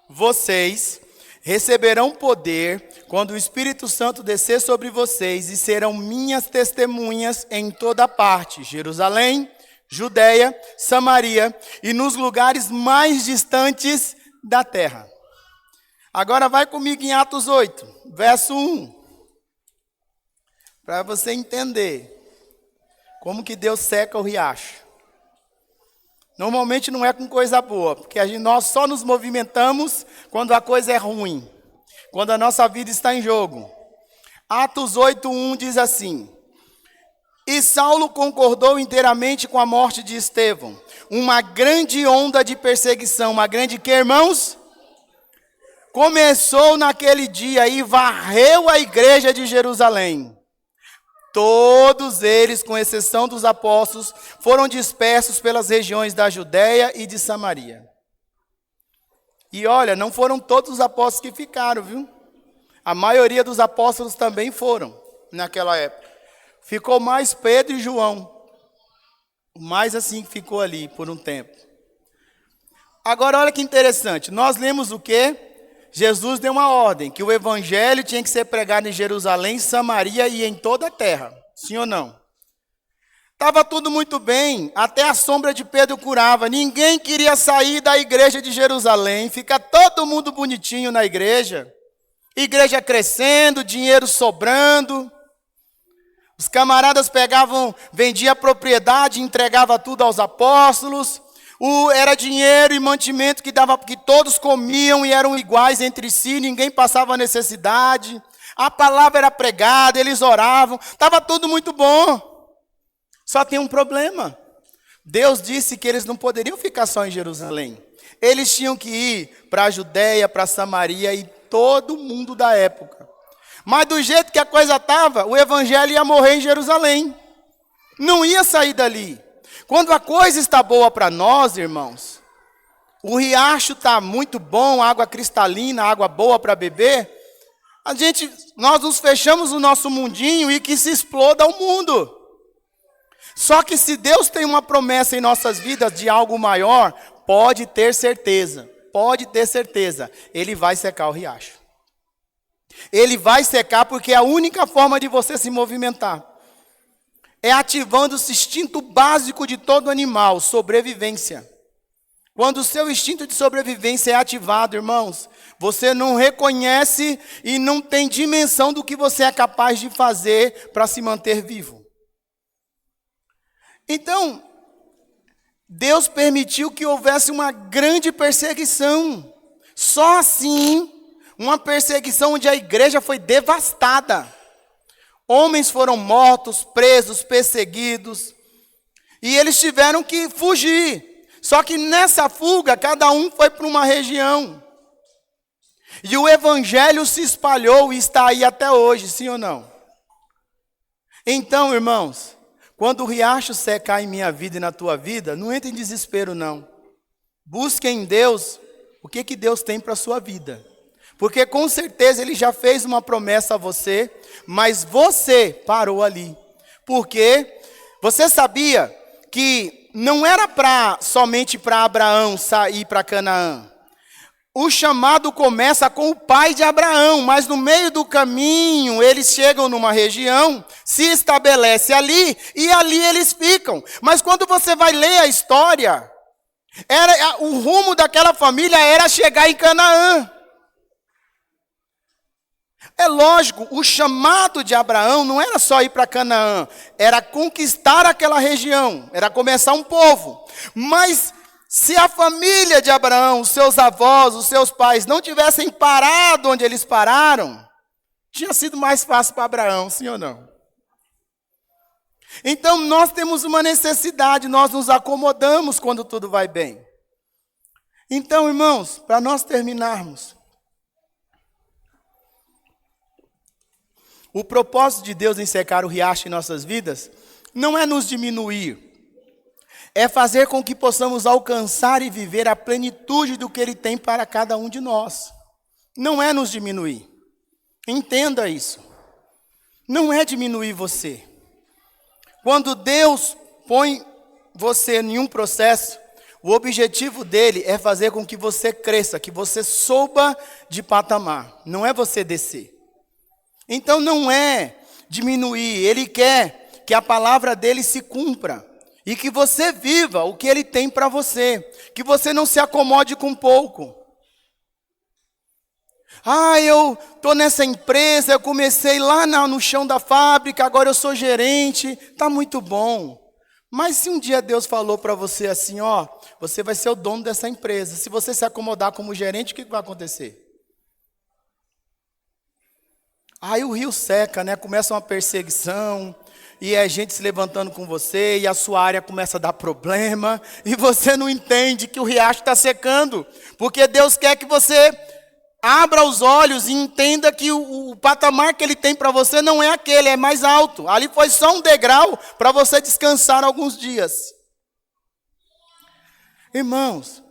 Vocês receberão poder quando o Espírito Santo descer sobre vocês e serão minhas testemunhas em toda parte, Jerusalém, Judeia, Samaria e nos lugares mais distantes da terra. Agora vai comigo em Atos 8, verso 1. para você entender como que Deus seca o riacho. Normalmente não é com coisa boa, porque nós só nos movimentamos quando a coisa é ruim, quando a nossa vida está em jogo. Atos 8:1 diz assim: e Saulo concordou inteiramente com a morte de Estevão. Uma grande onda de perseguição, uma grande que, irmãos? Começou naquele dia e varreu a igreja de Jerusalém. Todos eles, com exceção dos apóstolos, foram dispersos pelas regiões da Judéia e de Samaria. E olha, não foram todos os apóstolos que ficaram, viu? A maioria dos apóstolos também foram naquela época. Ficou mais Pedro e João. Mais assim que ficou ali por um tempo. Agora olha que interessante. Nós lemos o quê? Jesus deu uma ordem, que o evangelho tinha que ser pregado em Jerusalém, Samaria e em toda a terra. Sim ou não? Estava tudo muito bem, até a sombra de Pedro curava. Ninguém queria sair da igreja de Jerusalém. Fica todo mundo bonitinho na igreja. Igreja crescendo, dinheiro sobrando. Os camaradas pegavam, vendiam a propriedade, entregavam tudo aos apóstolos. Era dinheiro e mantimento que dava, que todos comiam e eram iguais entre si, ninguém passava necessidade. A palavra era pregada, eles oravam, estava tudo muito bom. Só tem um problema. Deus disse que eles não poderiam ficar só em Jerusalém. Eles tinham que ir para a Judéia, para Samaria e todo mundo da época. Mas do jeito que a coisa estava, o evangelho ia morrer em Jerusalém. Não ia sair dali. Quando a coisa está boa para nós, irmãos, o riacho está muito bom, água cristalina, água boa para beber, nós nos fechamos no nosso mundinho e que se exploda o mundo. Só que se Deus tem uma promessa em nossas vidas de algo maior, pode ter certeza, Ele vai secar o riacho. Ele vai secar porque é a única forma de você se movimentar. É ativando o instinto básico de todo animal, sobrevivência. Quando o seu instinto de sobrevivência é ativado, irmãos, você não reconhece e não tem dimensão do que você é capaz de fazer para se manter vivo. Então, Deus permitiu que houvesse uma grande perseguição. Só assim, uma perseguição onde a igreja foi devastada. Homens foram mortos, presos, perseguidos. E eles tiveram que fugir. Só que nessa fuga, cada um foi para uma região. E o evangelho se espalhou e está aí até hoje, sim ou não? Então, irmãos, quando o riacho secar em minha vida e na tua vida, não entre em desespero, não. Busque em Deus o que Deus tem para a sua vida. Porque com certeza Ele já fez uma promessa a você, mas você parou ali. Porque você sabia que não era somente para Abraão sair para Canaã. O chamado começa com o pai de Abraão, mas no meio do caminho eles chegam numa região, se estabelece ali e ali eles ficam. Mas quando você vai ler a história, o rumo daquela família era chegar em Canaã. É lógico, o chamado de Abraão não era só ir para Canaã, era conquistar aquela região, era começar um povo. Mas se a família de Abraão, os seus avós, os seus pais não tivessem parado onde eles pararam, tinha sido mais fácil para Abraão, sim ou não? Então nós temos uma necessidade, nós nos acomodamos quando tudo vai bem. Então, irmãos, para nós terminarmos, o propósito de Deus em secar o riacho em nossas vidas não é nos diminuir, é fazer com que possamos alcançar e viver a plenitude do que Ele tem para cada um de nós. Não é nos diminuir. Entenda isso. Não é diminuir você. Quando Deus põe você em um processo, o objetivo dele é fazer com que você cresça, que você suba de patamar. Não é você descer. Então não é diminuir, Ele quer que a palavra dele se cumpra e que você viva o que Ele tem para você, que você não se acomode com pouco. Eu estou nessa empresa, eu comecei lá no chão da fábrica, agora eu sou gerente, está muito bom. Mas se um dia Deus falou para você assim, você vai ser o dono dessa empresa, se você se acomodar como gerente, o que vai acontecer? Aí o rio seca, né? Começa uma perseguição, e é gente se levantando com você, e a sua área começa a dar problema, e você não entende que o riacho está secando, porque Deus quer que você abra os olhos e entenda que o patamar que Ele tem para você não é aquele, é mais alto. Ali foi só um degrau para você descansar alguns dias. Irmãos,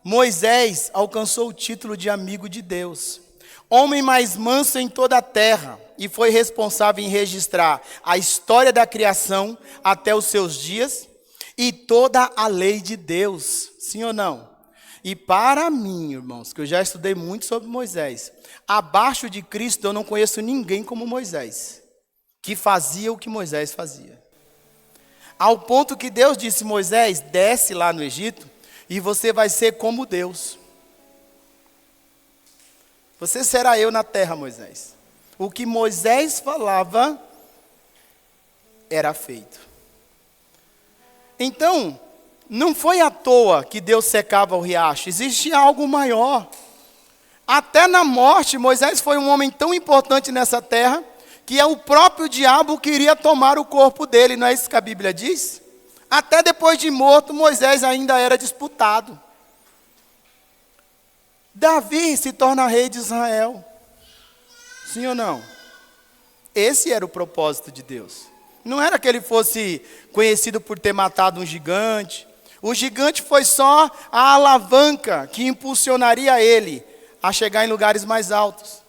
Moisés alcançou o título de amigo de Deus, homem mais manso em toda a terra, e foi responsável em registrar a história da criação até os seus dias e toda a lei de Deus. Sim ou não? E para mim, irmãos, que eu já estudei muito sobre Moisés, abaixo de Cristo eu não conheço ninguém como Moisés, que fazia o que Moisés fazia. Ao ponto que Deus disse, Moisés, desce lá no Egito e você vai ser como Deus. Você será eu na terra, Moisés. O que Moisés falava era feito. Então, não foi à toa que Deus secava o riacho, existia algo maior. Até na morte, Moisés foi um homem tão importante nessa terra, que é o próprio diabo que queria tomar o corpo dele, não é isso que a Bíblia diz? Até depois de morto, Moisés ainda era disputado. Davi se torna rei de Israel. Sim ou não? Esse era o propósito de Deus. Não era que ele fosse conhecido por ter matado um gigante. O gigante foi só a alavanca que impulsionaria ele a chegar em lugares mais altos.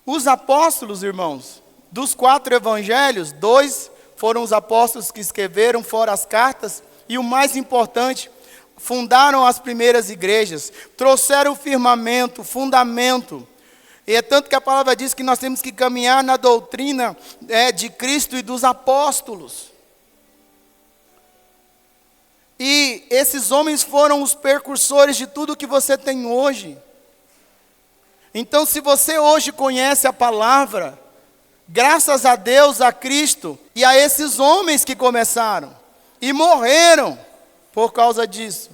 Os apóstolos, irmãos, dos 4 evangelhos, 2 foram os apóstolos que escreveram, fora as cartas, e o mais importante, fundaram as primeiras igrejas, trouxeram o firmamento, o fundamento. E é tanto que a palavra diz que nós temos que caminhar na doutrina de Cristo e dos apóstolos. E esses homens foram os precursores de tudo que você tem hoje. Então, se você hoje conhece a palavra, graças a Deus, a Cristo e a esses homens que começaram e morreram por causa disso.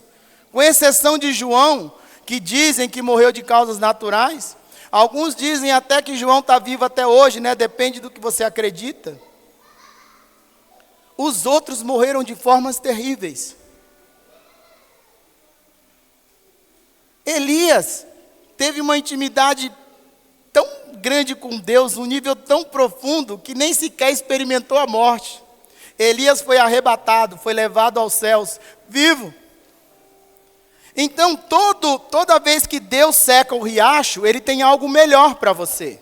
Com exceção de João, que dizem que morreu de causas naturais. Alguns dizem até que João está vivo até hoje, né? Depende do que você acredita. Os outros morreram de formas terríveis. Elias teve uma intimidade tão grande com Deus, um nível tão profundo, que nem sequer experimentou a morte. Elias foi arrebatado, foi levado aos céus, vivo. Então, toda vez que Deus seca o riacho, Ele tem algo melhor para você.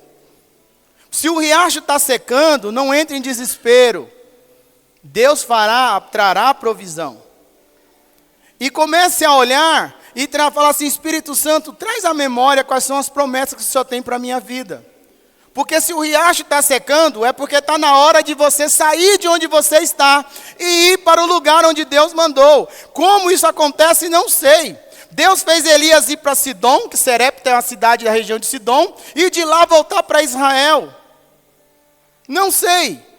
Se o riacho está secando, não entre em desespero. Deus trará provisão. E comece a olhar e falar assim, Espírito Santo, traz à memória quais são as promessas que o Senhor tem para a minha vida. Porque se o riacho está secando, é porque está na hora de você sair de onde você está e ir para o lugar onde Deus mandou. Como isso acontece, não sei. Deus fez Elias ir para Sidom, que Serepta é uma cidade da região de Sidom, e de lá voltar para Israel. Não sei.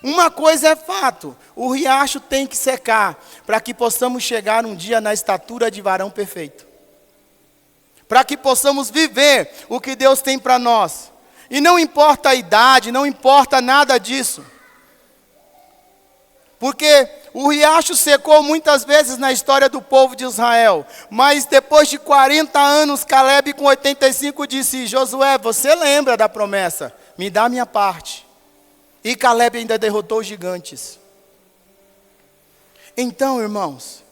Uma coisa é fato, o riacho tem que secar, para que possamos chegar um dia na estatura de varão perfeito. Para que possamos viver o que Deus tem para nós. E não importa a idade, não importa nada disso. Porque o riacho secou muitas vezes na história do povo de Israel. Mas depois de 40 anos, Caleb com 85 disse, Josué, você lembra da promessa? Me dá a minha parte. E Caleb ainda derrotou os gigantes. Então, irmãos,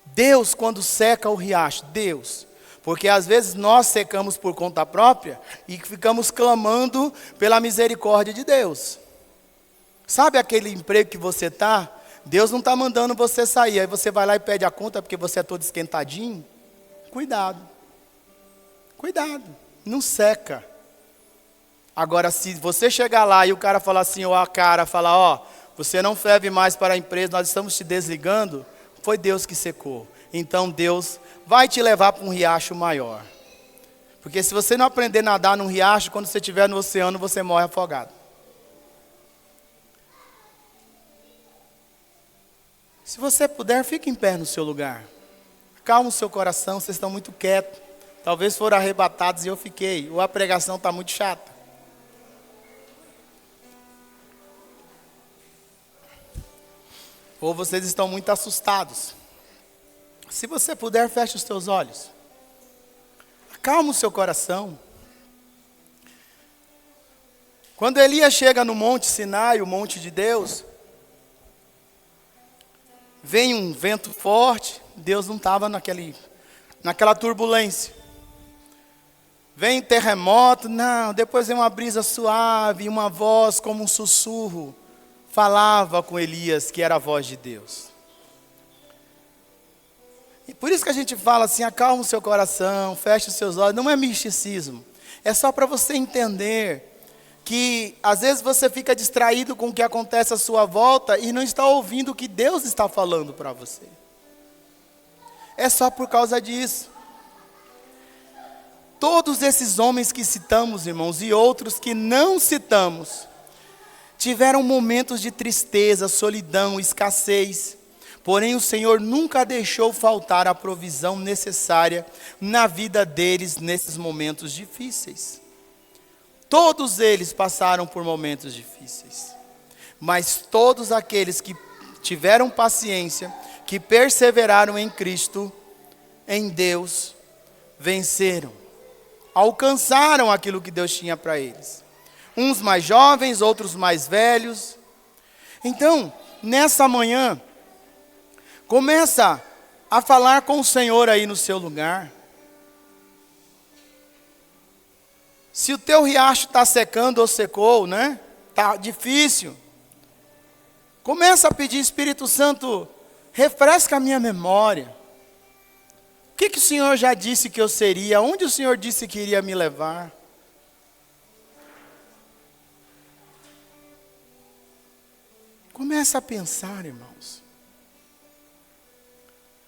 Deus quando seca o riacho, Deus... Porque às vezes nós secamos por conta própria e ficamos clamando pela misericórdia de Deus. Sabe aquele emprego que você está? Deus não está mandando você sair. Aí você vai lá e pede a conta porque você é todo esquentadinho. Cuidado. Cuidado. Não seca. Agora, se você chegar lá e o cara falar assim, ou a cara falar, você não serve mais para a empresa, nós estamos te desligando, foi Deus que secou. então Deus vai te levar para um riacho maior. Porque se você não aprender a nadar num riacho, quando você estiver no oceano, você morre afogado. Se você puder, fique em pé no seu lugar. Calma o seu coração, vocês estão muito quietos. Talvez foram arrebatados e eu fiquei. Ou a pregação está muito chata. Ou vocês estão muito assustados. Se você puder, feche os seus olhos. Acalma o seu coração. Quando Elias chega no Monte Sinai, o monte de Deus, vem um vento forte. Deus não estava naquela turbulência. Vem terremoto, não. Depois vem uma brisa suave, uma voz como um sussurro. Falava com Elias, que era a voz de Deus. E por isso que a gente fala assim, acalma o seu coração, feche os seus olhos. Não é misticismo. É só para você entender que às vezes você fica distraído com o que acontece à sua volta e não está ouvindo o que Deus está falando para você. É só por causa disso. Todos esses homens que citamos, irmãos, e outros que não citamos, tiveram momentos de tristeza, solidão, escassez. Porém, o Senhor nunca deixou faltar a provisão necessária na vida deles nesses momentos difíceis. Todos eles passaram por momentos difíceis. Mas todos aqueles que tiveram paciência, que perseveraram em Cristo, em Deus, venceram. Alcançaram aquilo que Deus tinha para eles. Uns mais jovens, outros mais velhos. Então, nessa manhã, começa a falar com o Senhor aí no seu lugar. Se o teu riacho está secando ou secou, né? Está difícil. Começa a pedir, Espírito Santo, refresca a minha memória. O que o Senhor já disse que eu seria? Onde o Senhor disse que iria me levar? Começa a pensar, irmãos.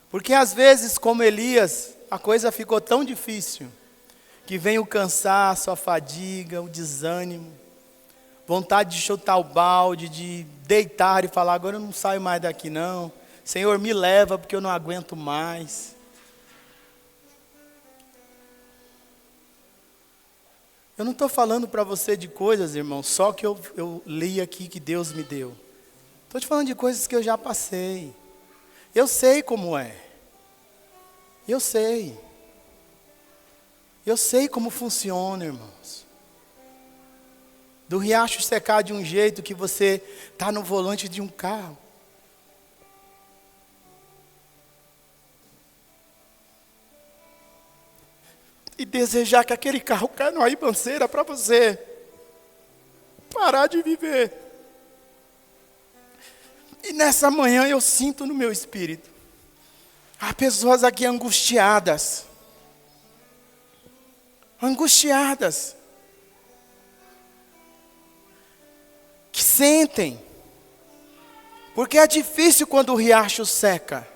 Porque às vezes, como Elias, a coisa ficou tão difícil, que vem o cansaço, a fadiga, o desânimo, vontade de chutar o balde, de deitar e falar, agora eu não saio mais daqui não. Senhor, me leva porque eu não aguento mais. Eu não estou falando para você de coisas, irmão, só que eu li aqui que Deus me deu. Estou te falando de coisas que eu já passei. Eu sei como é. Eu sei. Eu sei como funciona, irmãos. Do riacho secar de um jeito que você está no volante de um carro. E desejar que aquele carro caia numa ribanceira para você parar de viver. E nessa manhã eu sinto no meu espírito, há pessoas aqui angustiadas. Angustiadas. Que sentem. Porque é difícil quando o riacho seca.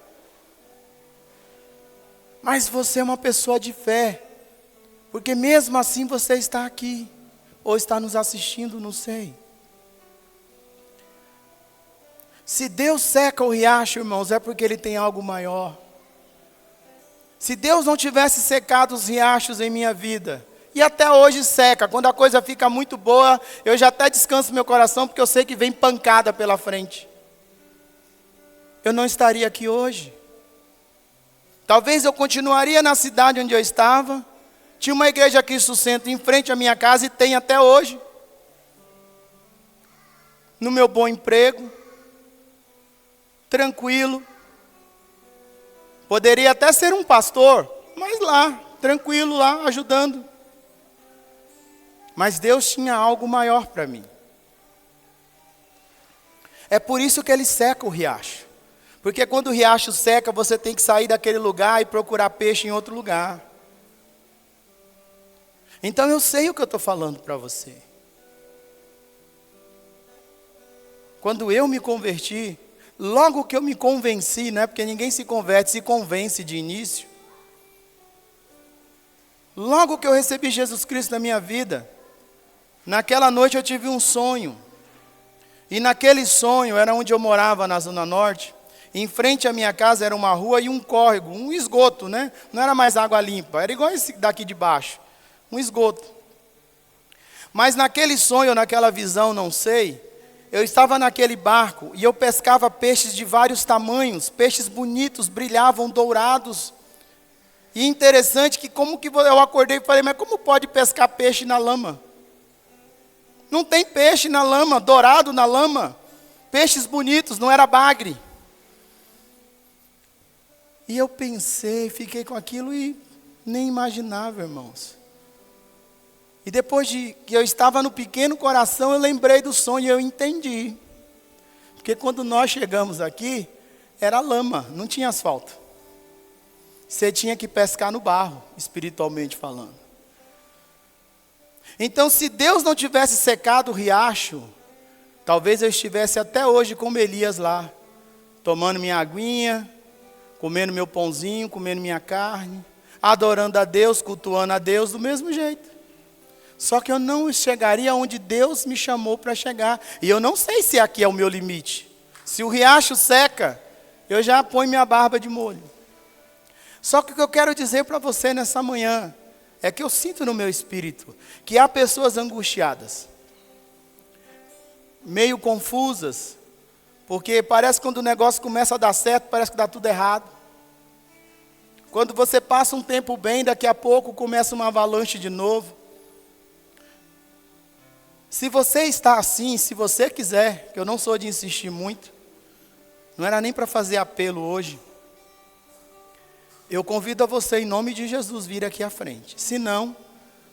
Mas você é uma pessoa de fé. Porque mesmo assim você está aqui. Ou está nos assistindo, não sei. Se Deus seca o riacho, irmãos, é porque Ele tem algo maior. Se Deus não tivesse secado os riachos em minha vida, e até hoje seca, quando a coisa fica muito boa, eu já até descanso meu coração, porque eu sei que vem pancada pela frente. Eu não estaria aqui hoje. Talvez eu continuaria na cidade onde eu estava. Tinha uma igreja Cristo Centro em frente à minha casa e tem até hoje. No meu bom emprego. Tranquilo. Poderia até ser um pastor, mas lá, tranquilo lá, ajudando. Mas Deus tinha algo maior para mim. É por isso que Ele seca o riacho. Porque quando o riacho seca, você tem que sair daquele lugar e procurar peixe em outro lugar. Então eu sei o que eu estou falando para você. Quando eu me converti, logo que eu me convenci, não é porque ninguém se converte, se convence de início. Logo que eu recebi Jesus Cristo na minha vida, naquela noite eu tive um sonho. E naquele sonho era onde eu morava na Zona Norte. Em frente à minha casa era uma rua e um córrego, um esgoto, né? Não era mais água limpa, era igual esse daqui de baixo, um esgoto. Mas naquele sonho, naquela visão, não sei, eu estava naquele barco e eu pescava peixes de vários tamanhos, peixes bonitos, brilhavam, dourados. E interessante que eu acordei e falei, mas como pode pescar peixe na lama? Não tem peixe na lama, dourado na lama, peixes bonitos, não era bagre. E eu pensei, fiquei com aquilo e nem imaginava, irmãos. E depois de que eu estava no pequeno coração, eu lembrei do sonho e eu entendi. Porque quando nós chegamos aqui, era lama, não tinha asfalto. Você tinha que pescar no barro, espiritualmente falando. Então, se Deus não tivesse secado o riacho, talvez eu estivesse até hoje como Elias lá, tomando minha aguinha, comendo meu pãozinho, comendo minha carne, adorando a Deus, cultuando a Deus do mesmo jeito. Só que eu não chegaria onde Deus me chamou para chegar. E eu não sei se aqui é o meu limite. Se o riacho seca, eu já ponho minha barba de molho. Só que o que eu quero dizer para você nessa manhã é que eu sinto no meu espírito que há pessoas angustiadas, meio confusas, porque parece que quando o negócio começa a dar certo, parece que dá tudo errado. Quando você passa um tempo bem, daqui a pouco começa uma avalanche de novo. Se você está assim, se você quiser, que eu não sou de insistir muito, não era nem para fazer apelo hoje, eu convido a você, em nome de Jesus, vir aqui à frente. Se não,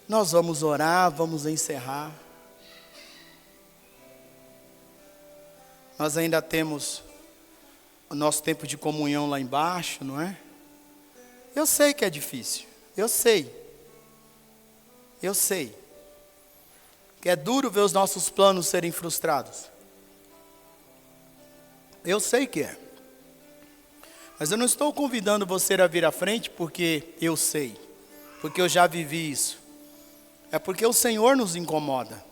nós vamos orar, vamos encerrar. Nós ainda temos o nosso tempo de comunhão lá embaixo, não é? Eu sei que é difícil, eu sei. Que é duro ver os nossos planos serem frustrados. Eu sei que é. Mas eu não estou convidando você a vir à frente porque eu sei, porque eu já vivi isso. É porque o Senhor nos incomoda.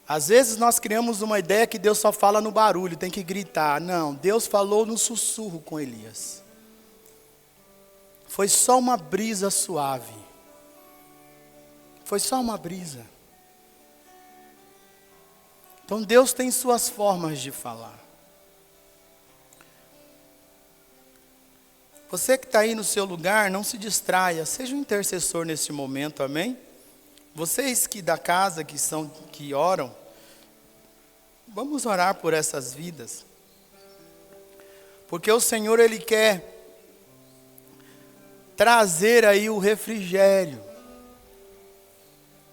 Às vezes nós criamos uma ideia que Deus só fala no barulho, tem que gritar. Não, Deus falou no sussurro com Elias. Foi só uma brisa suave. Foi só uma brisa. Então Deus tem suas formas de falar. Você que está aí no seu lugar, não se distraia, seja um intercessor nesse momento, amém? Vocês que da casa, que oram, vamos orar por essas vidas. Porque o Senhor, Ele quer trazer aí o refrigério.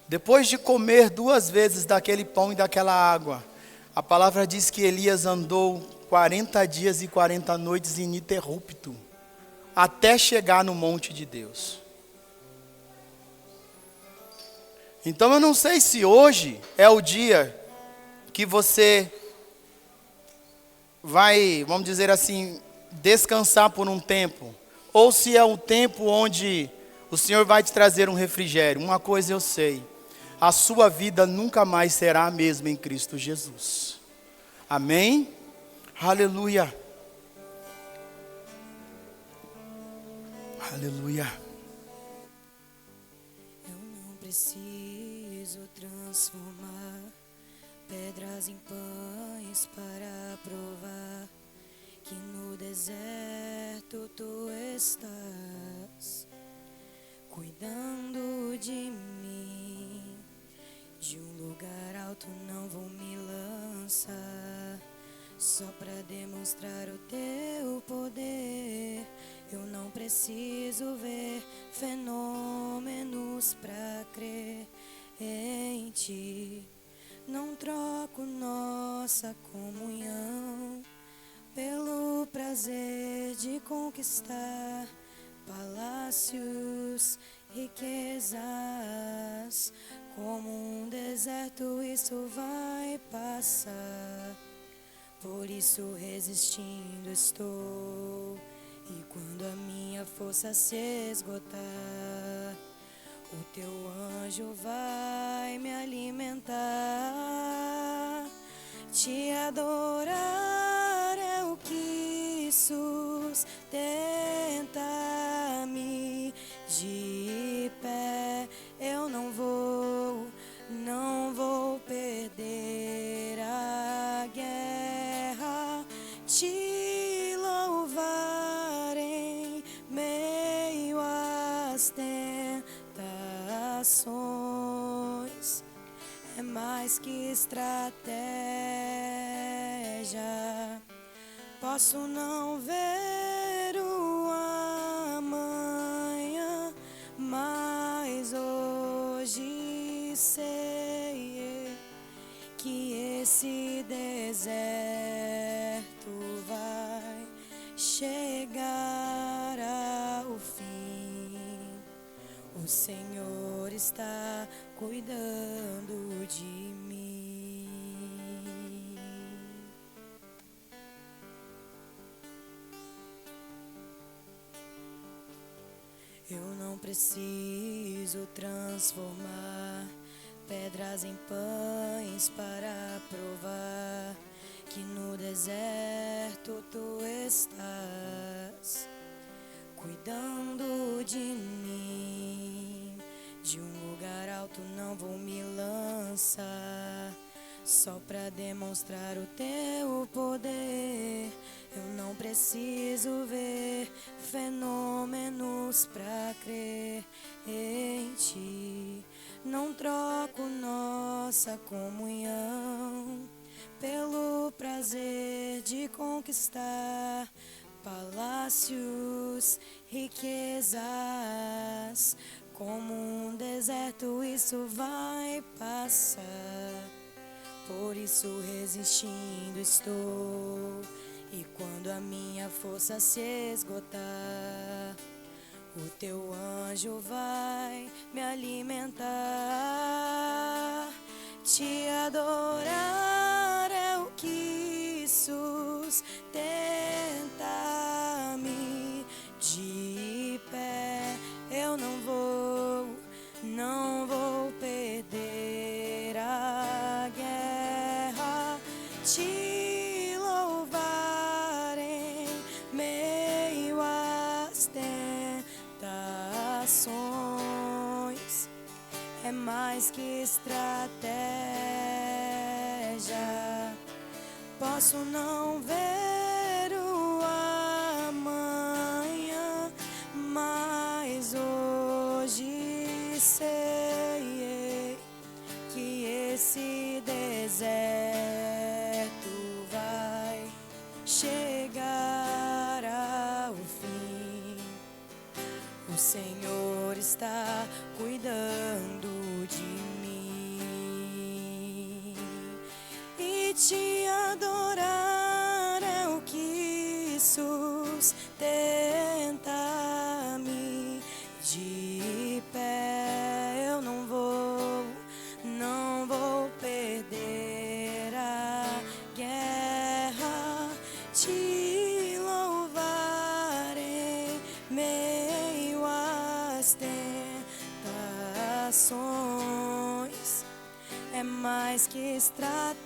Depois de comer 2 vezes daquele pão e daquela água, a palavra diz que Elias andou 40 dias e 40 noites ininterrupto, até chegar no monte de Deus. Então eu não sei se hoje é o dia que você vai, vamos dizer assim, descansar por um tempo, ou se é o tempo onde o Senhor vai te trazer um refrigério. Uma coisa eu sei, a sua vida nunca mais será a mesma em Cristo Jesus. Amém? Aleluia. Aleluia. Eu não preciso transformar pedras em pães para provar que no deserto tu estás cuidando de mim. De um lugar alto não vou me lançar, só para demonstrar o teu poder. Eu não preciso ver fenômenos para crer em ti. Não troco nossa comunhão pelo prazer de conquistar palácios, riquezas. Como um deserto isso vai passar. por isso resistindo estou. E quando a minha força se esgotar, o teu anjo vai me alimentar. Te adorar é o que sustenta-me de pé. Eu não vou perder a guerra. Te louvar em meio às tentações é mais que estratégia. Posso não ver o amanhã, mas hoje sei que esse deserto vai chegar ao fim. O Senhor está cuidando de mim. Eu não preciso transformar pedras em pães para provar que no deserto tu estás cuidando de mim. De um lugar alto não vou me lançar, só pra demonstrar o teu poder. Eu não preciso ver fenômenos pra crer em ti. Não troco nossa comunhão pelo prazer de conquistar palácios, riquezas. Como um deserto isso vai passar, por isso resistindo estou. E quando a minha força se esgotar, o teu anjo vai me alimentar. Te adorar é o que sustenta-me de pé. Eu não vou perder a guerra. Te louvar em meio às tentações é mais que estratégia. Posso não ver o amanhã, mas hoje sei que esse deserto vai chegar ao fim. O Senhor está cuidando de mim. E te adorar é o que sustenta-me de pé. Eu não vou perder a guerra. Te louvar em meio às tentações é mais que estratégia.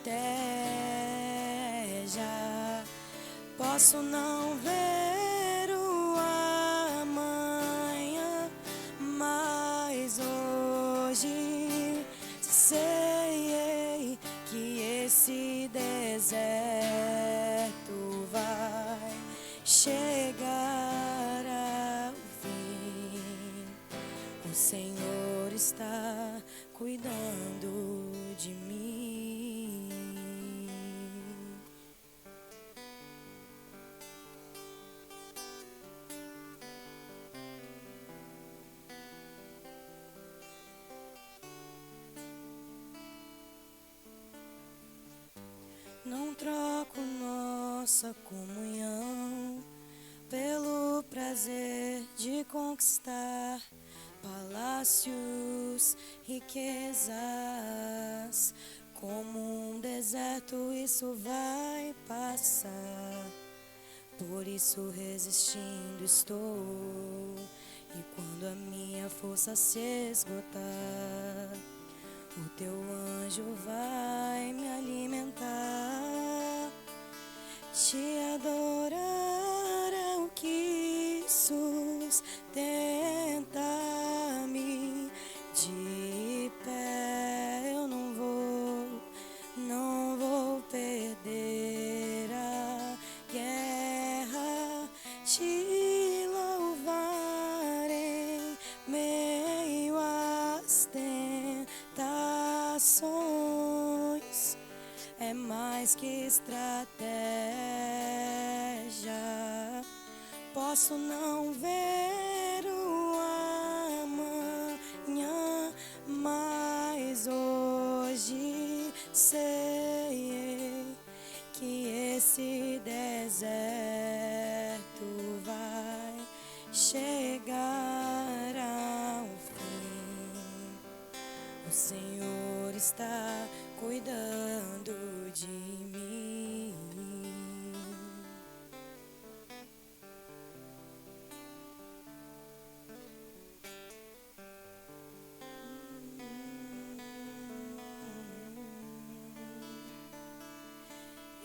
Posso não ver o amanhã, mas hoje sei que esse deserto vai chegar ao fim. O Senhor está cuidando de mim. Não troco nossa comunhão pelo prazer de conquistar palácios, riquezas. Como um deserto isso vai passar, por isso resistindo estou. E quando a minha força se esgotar, o teu anjo vai me alimentar. Te adorar é o que sustenta-me de pé. Eu não vou perder a guerra. Te louvar em meio às tentações. É mais que estratégia. Posso não ver o amanhã, mas hoje sei que esse deserto vai chegar ao fim. O Senhor está cuidando de mim.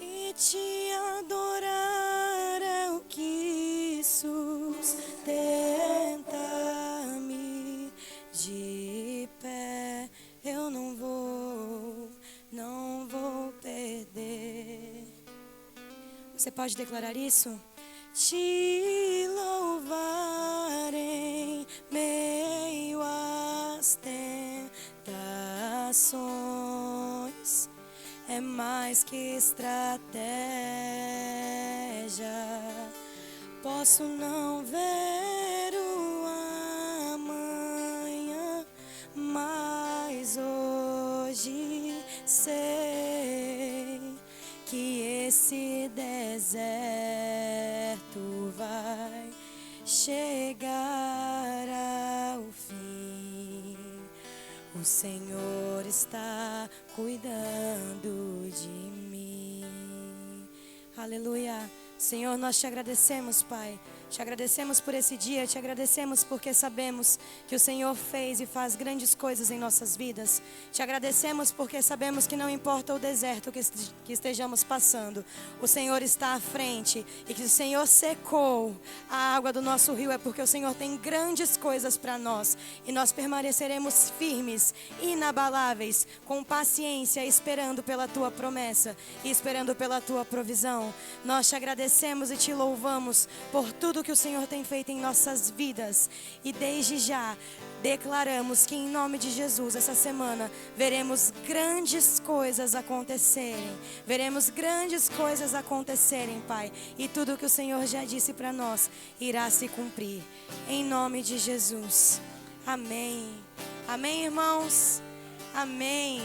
E te adorar é o que sustenta-me de pé. Eu não vou perder. Você pode declarar isso? Te louvar em meio às tentações. É mais que estratégia. Posso não ver o amanhã, mas hoje sei que esse deserto vai chegar ao fim. O Senhor está cuidando de mim. Aleluia. Senhor, nós te agradecemos, Pai. Te agradecemos por esse dia, te agradecemos porque sabemos que o Senhor fez e faz grandes coisas em nossas vidas. Te agradecemos porque sabemos que não importa o deserto que estejamos passando, o Senhor está à frente, e que o Senhor secou a água do nosso rio é porque o Senhor tem grandes coisas para nós, e nós permaneceremos firmes, inabaláveis, com paciência, esperando pela tua promessa e esperando pela tua provisão. Nós te agradecemos e te louvamos por tudo que o Senhor tem feito em nossas vidas, e desde já declaramos que em nome de Jesus essa semana veremos grandes coisas acontecerem, Pai, e tudo que o Senhor já disse para nós irá se cumprir, em nome de Jesus. Amém. Amém, irmãos. Amém.